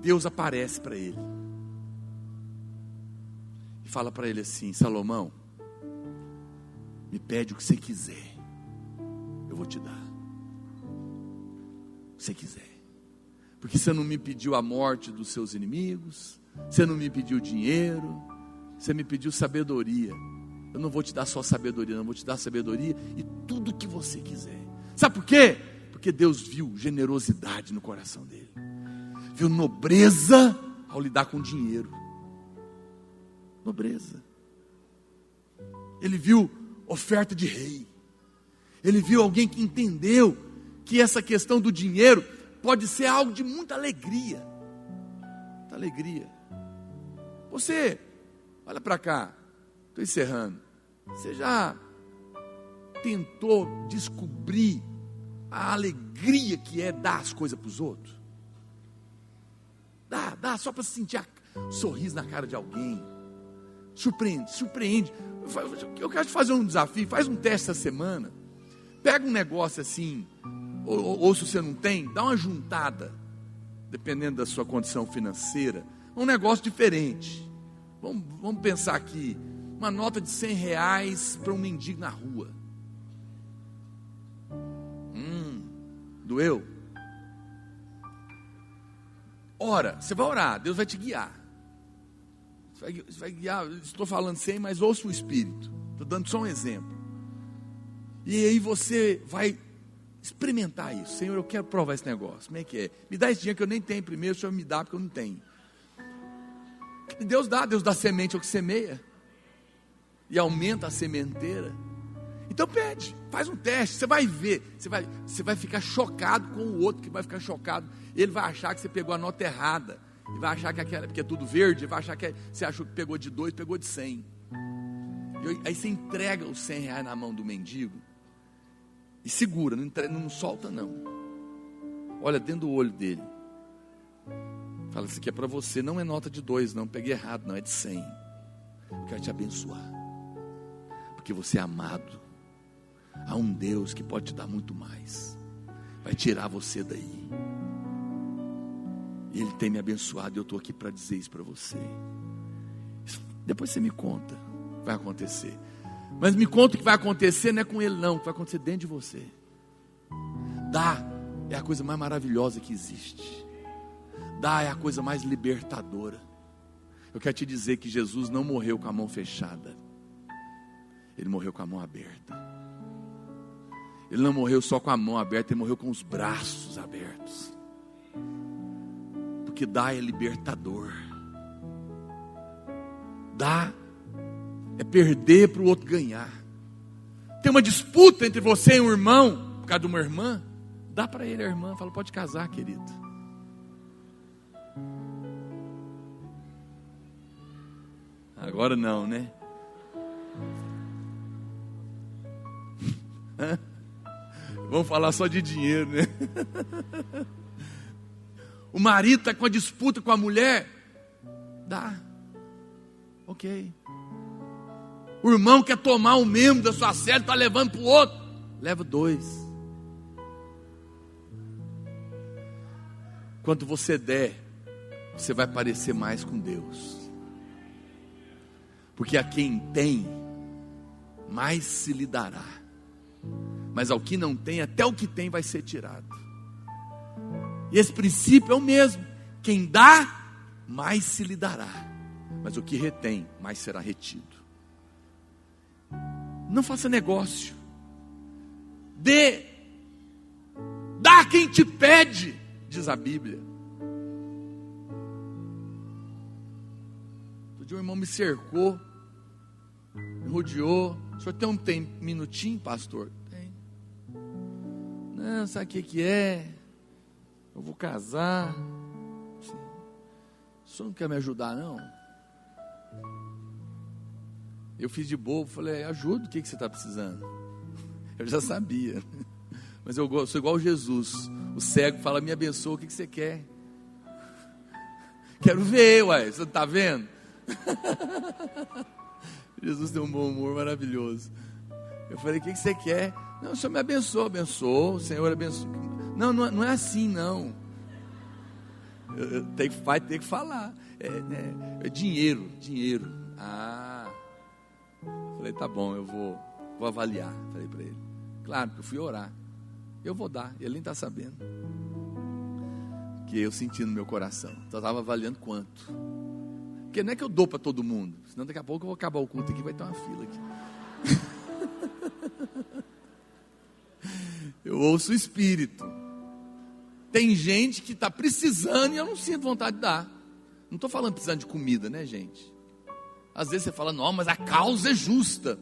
Deus aparece para ele e fala para ele assim: Salomão, me pede o que você quiser, eu vou te dar o que você quiser. Porque você não me pediu a morte dos seus inimigos, você não me pediu dinheiro, você me pediu sabedoria. Eu não vou te dar só sabedoria, não, vou te dar sabedoria e tudo que você quiser. Sabe por quê? Porque Deus viu generosidade no coração dele, viu nobreza ao lidar com dinheiro. Nobreza. Ele viu oferta de rei. Ele viu alguém que entendeu que essa questão do dinheiro pode ser algo de muita alegria. Muita alegria. Você, olha para cá, estou encerrando. Você já tentou descobrir a alegria que é dar as coisas para os outros? Dá só para sentir um sorriso na cara de alguém. Surpreende. Eu quero te fazer um desafio, faz um teste essa semana. Pega um negócio assim, ou se você não tem, dá uma juntada, dependendo da sua condição financeira, um negócio diferente. Vamos pensar aqui, uma nota de R$100 para um mendigo na rua. Doeu? Ora, você vai orar, Deus vai te guiar. Você vai guiar, estou falando sem, mas ouça o Espírito. Estou dando só um exemplo. E aí você vai experimentar isso. Senhor, eu quero provar esse negócio. Como é que é? Me dá esse dinheiro que eu nem tenho primeiro, o Senhor me dá porque eu não tenho. Deus dá semente ao que semeia. E aumenta a sementeira. Então pede, faz um teste, você vai ver, você vai ficar chocado com o outro que vai ficar chocado. Ele vai achar que você pegou a nota errada, e vai achar que aquela, porque é tudo verde, vai achar que você achou que pegou de 2, pegou de 100. Aí você entrega os R$100 na mão do mendigo e segura, não solta não. Olha dentro do olho dele. Fala: isso aqui é para você, não é nota de 2 não, peguei errado não, é de 100. Eu quero te abençoar, porque você é amado. Há um Deus que pode te dar muito mais, vai tirar você daí. E Ele tem me abençoado e eu estou aqui para dizer isso para você. Depois você me conta o que vai acontecer. Mas me conta o que vai acontecer, não é com Ele não, o que vai acontecer dentro de você. Dar é a coisa mais maravilhosa que existe. Dar é a coisa mais libertadora. Eu quero te dizer que Jesus não morreu com a mão fechada, Ele morreu com a mão aberta. Ele não morreu só com a mão aberta, ele morreu com os braços abertos. Porque dar é libertador. Dar é perder para o outro ganhar. Tem uma disputa entre você e um irmão, por causa de uma irmã, dá para ele a irmã, fala, pode casar, querido. Agora não, né? Vamos falar só de dinheiro, né? O marido está com a disputa com a mulher, dá, ok. O irmão quer tomar um membro da sua célula, está levando para o outro, leva 2. Quanto você der, você vai parecer mais com Deus. Porque a quem tem, mais se lhe dará. Mas ao que não tem, até o que tem vai ser tirado. E esse princípio é o mesmo. Quem dá, mais se lhe dará. Mas o que retém, mais será retido. Não faça negócio. Dê. Dá a quem te pede, diz a Bíblia. Outro dia um irmão me cercou, me rodeou. O senhor tem um minutinho, pastor? Tem. Não, sabe o que é? Eu vou casar. Assim, o senhor não quer me ajudar, não? Eu fiz de bobo, falei, ajuda, o que você está precisando? Eu já sabia. Mas eu sou igual Jesus. O cego fala, me abençoa, o que você quer? Quero ver, uai, você não está vendo? Jesus tem um bom humor maravilhoso. Eu falei, o que você quer? Não, o Senhor me abençoa, o Senhor abençoa. Não é assim, não. Vai ter que falar. É dinheiro. Ah, falei, tá bom, eu vou avaliar. Falei para ele, claro, porque eu fui orar. Eu vou dar, ele nem está sabendo. Que eu senti no meu coração. Só estava avaliando quanto. Porque não é que eu dou para todo mundo, senão daqui a pouco eu vou acabar o culto aqui, vai ter uma fila aqui. Eu ouço o Espírito. Tem gente que está precisando e eu não sinto vontade de dar. Não estou falando precisando de comida, né, gente? Às vezes você fala, não, mas a causa é justa.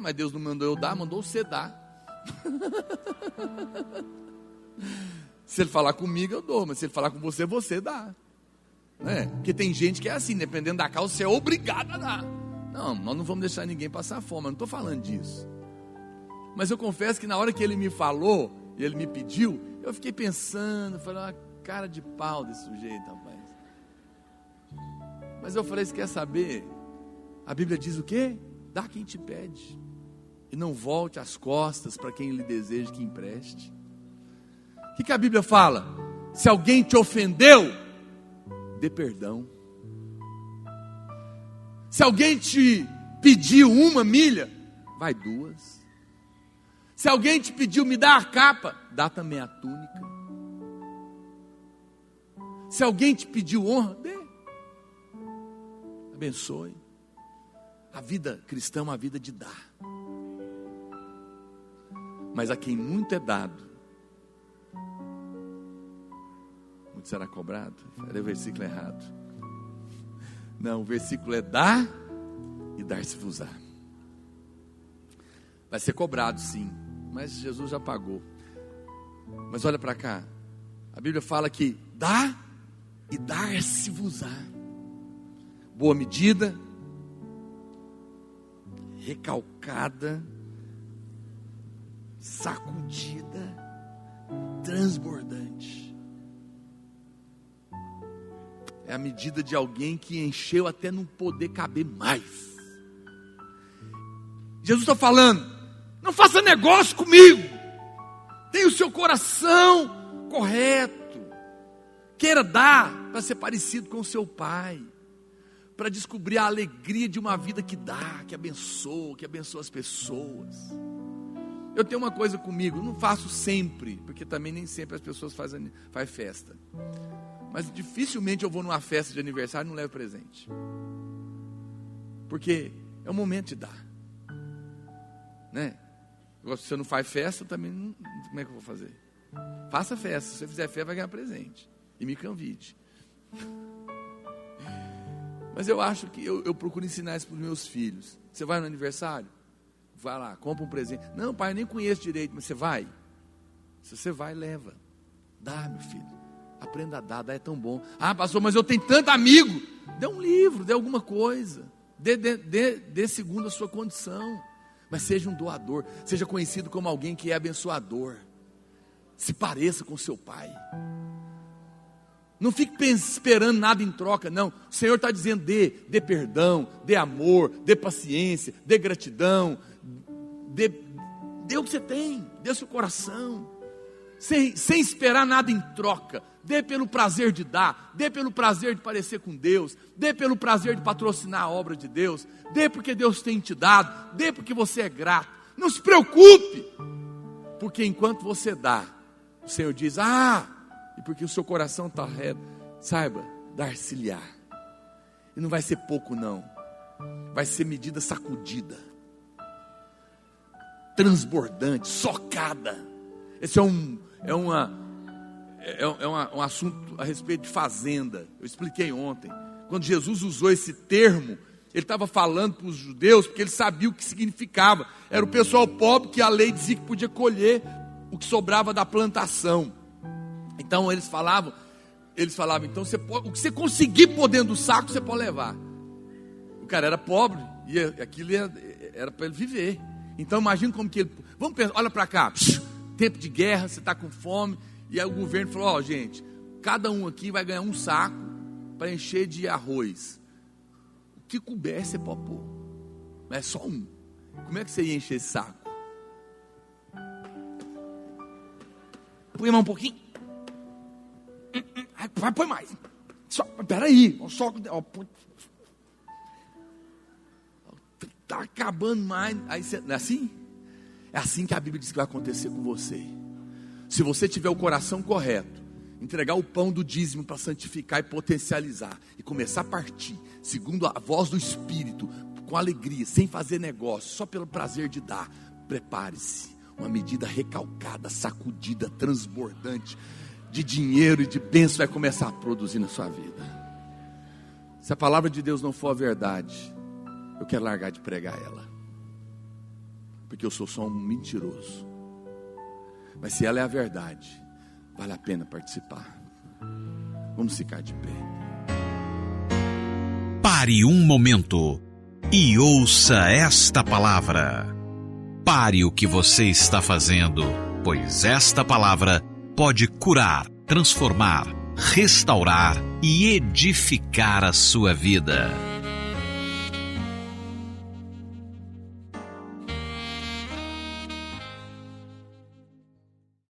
Mas Deus não mandou eu dar, mandou você dar. Se ele falar comigo, eu dou, mas se ele falar com você, você dá. Porque tem gente que é assim, dependendo da causa, você é obrigado a dar. Não, nós não vamos deixar ninguém passar fome, eu não estou falando disso. Mas eu confesso que na hora que ele me falou, e ele me pediu, eu fiquei pensando, falei, uma cara de pau desse sujeito, rapaz. Mas eu falei, você quer saber? A Bíblia diz o quê? Dá quem te pede. E não volte as costas para quem lhe deseja que empreste. O que a Bíblia fala? Se alguém te ofendeu, dê perdão. Se alguém te pediu 1 milha, vai 2. Se alguém te pediu me dá a capa, dá também a túnica. Se alguém te pediu honra, dê. Abençoe. A vida cristã é uma vida de dar. Mas a quem muito é dado, muito será cobrado. Falei o versículo errado. Não, o versículo é dar e dar-se-vos-á. Vai ser cobrado sim, mas Jesus já pagou. Mas olha para cá, a Bíblia fala que dá e dar-se-vos-á. Boa medida, recalcada, sacudida, transbordante. É a medida de alguém que encheu até não poder caber mais. Jesus está falando, não faça negócio comigo. Tenha o seu coração correto. Queira dar para ser parecido com o seu pai. Para descobrir a alegria de uma vida que dá, que abençoa as pessoas. Eu tenho uma coisa comigo, não faço sempre, porque também nem sempre as pessoas fazem festa. Mas dificilmente eu vou numa festa de aniversário e não levo presente. Porque é o momento de dar. Né? Agora, se você não faz festa, também não, como é que eu vou fazer? Faça festa. Se você fizer festa, vai ganhar presente. E me convide. Mas eu acho que eu procuro ensinar isso para os meus filhos. Você vai no aniversário? Vai lá, compra um presente. Não, pai, eu nem conheço direito, mas você vai. Se você vai, leva. Dá, meu filho. Aprenda a dar é tão bom. Ah, pastor, mas eu tenho tanto amigo. Dê um livro, dê alguma coisa. Dê segundo a sua condição. Mas seja um doador. Seja conhecido como alguém que é abençoador. Se pareça com seu pai. Não fique esperando nada em troca, não. O Senhor está dizendo: dê perdão, dê amor, dê paciência, dê gratidão, dê o que você tem, dê o seu coração, sem esperar nada em troca. Dê pelo prazer de dar, dê pelo prazer de parecer com Deus, dê pelo prazer de patrocinar a obra de Deus, dê porque Deus tem te dado, dê porque você é grato. Não se preocupe, porque enquanto você dá, o Senhor diz: e porque o seu coração está reto, saiba, dar-se-lhe-á. E não vai ser pouco não, vai ser medida sacudida, transbordante, socada. Esse é um assunto a respeito de fazenda. Eu expliquei ontem. Quando Jesus usou esse termo, ele estava falando para os judeus, porque ele sabia o que significava. Era o pessoal pobre que a lei dizia que podia colher o que sobrava da plantação. Então eles falavam, então o que você conseguir pôr dentro do saco, você pode levar. O cara era pobre e aquilo era para ele viver. Então imagina como que ele... Vamos pensar, olha para cá, tempo de guerra, você está com fome. E aí o governo falou: gente, cada um aqui vai ganhar um saco para encher de arroz. O que couber você pode pôr, mas é só um. Como é que você ia encher esse saco? Põe mais um pouquinho. Vai, põe mais. Peraí. Está acabando mais. Aí você, não é assim? É assim que a Bíblia diz que vai acontecer com você. Se você tiver o coração correto, entregar o pão do dízimo para santificar e potencializar, e começar a partir, segundo a voz do Espírito, com alegria, sem fazer negócio, só pelo prazer de dar, prepare-se. Uma medida recalcada, sacudida, transbordante, de dinheiro e de bênção vai começar a produzir na sua vida. Se a palavra de Deus não for a verdade, eu quero largar de pregar ela, porque eu sou só um mentiroso. Mas se ela é a verdade, vale a pena participar. Vamos ficar de pé. Pare um momento e ouça esta palavra. Pare o que você está fazendo, pois esta palavra pode curar, transformar, restaurar e edificar a sua vida.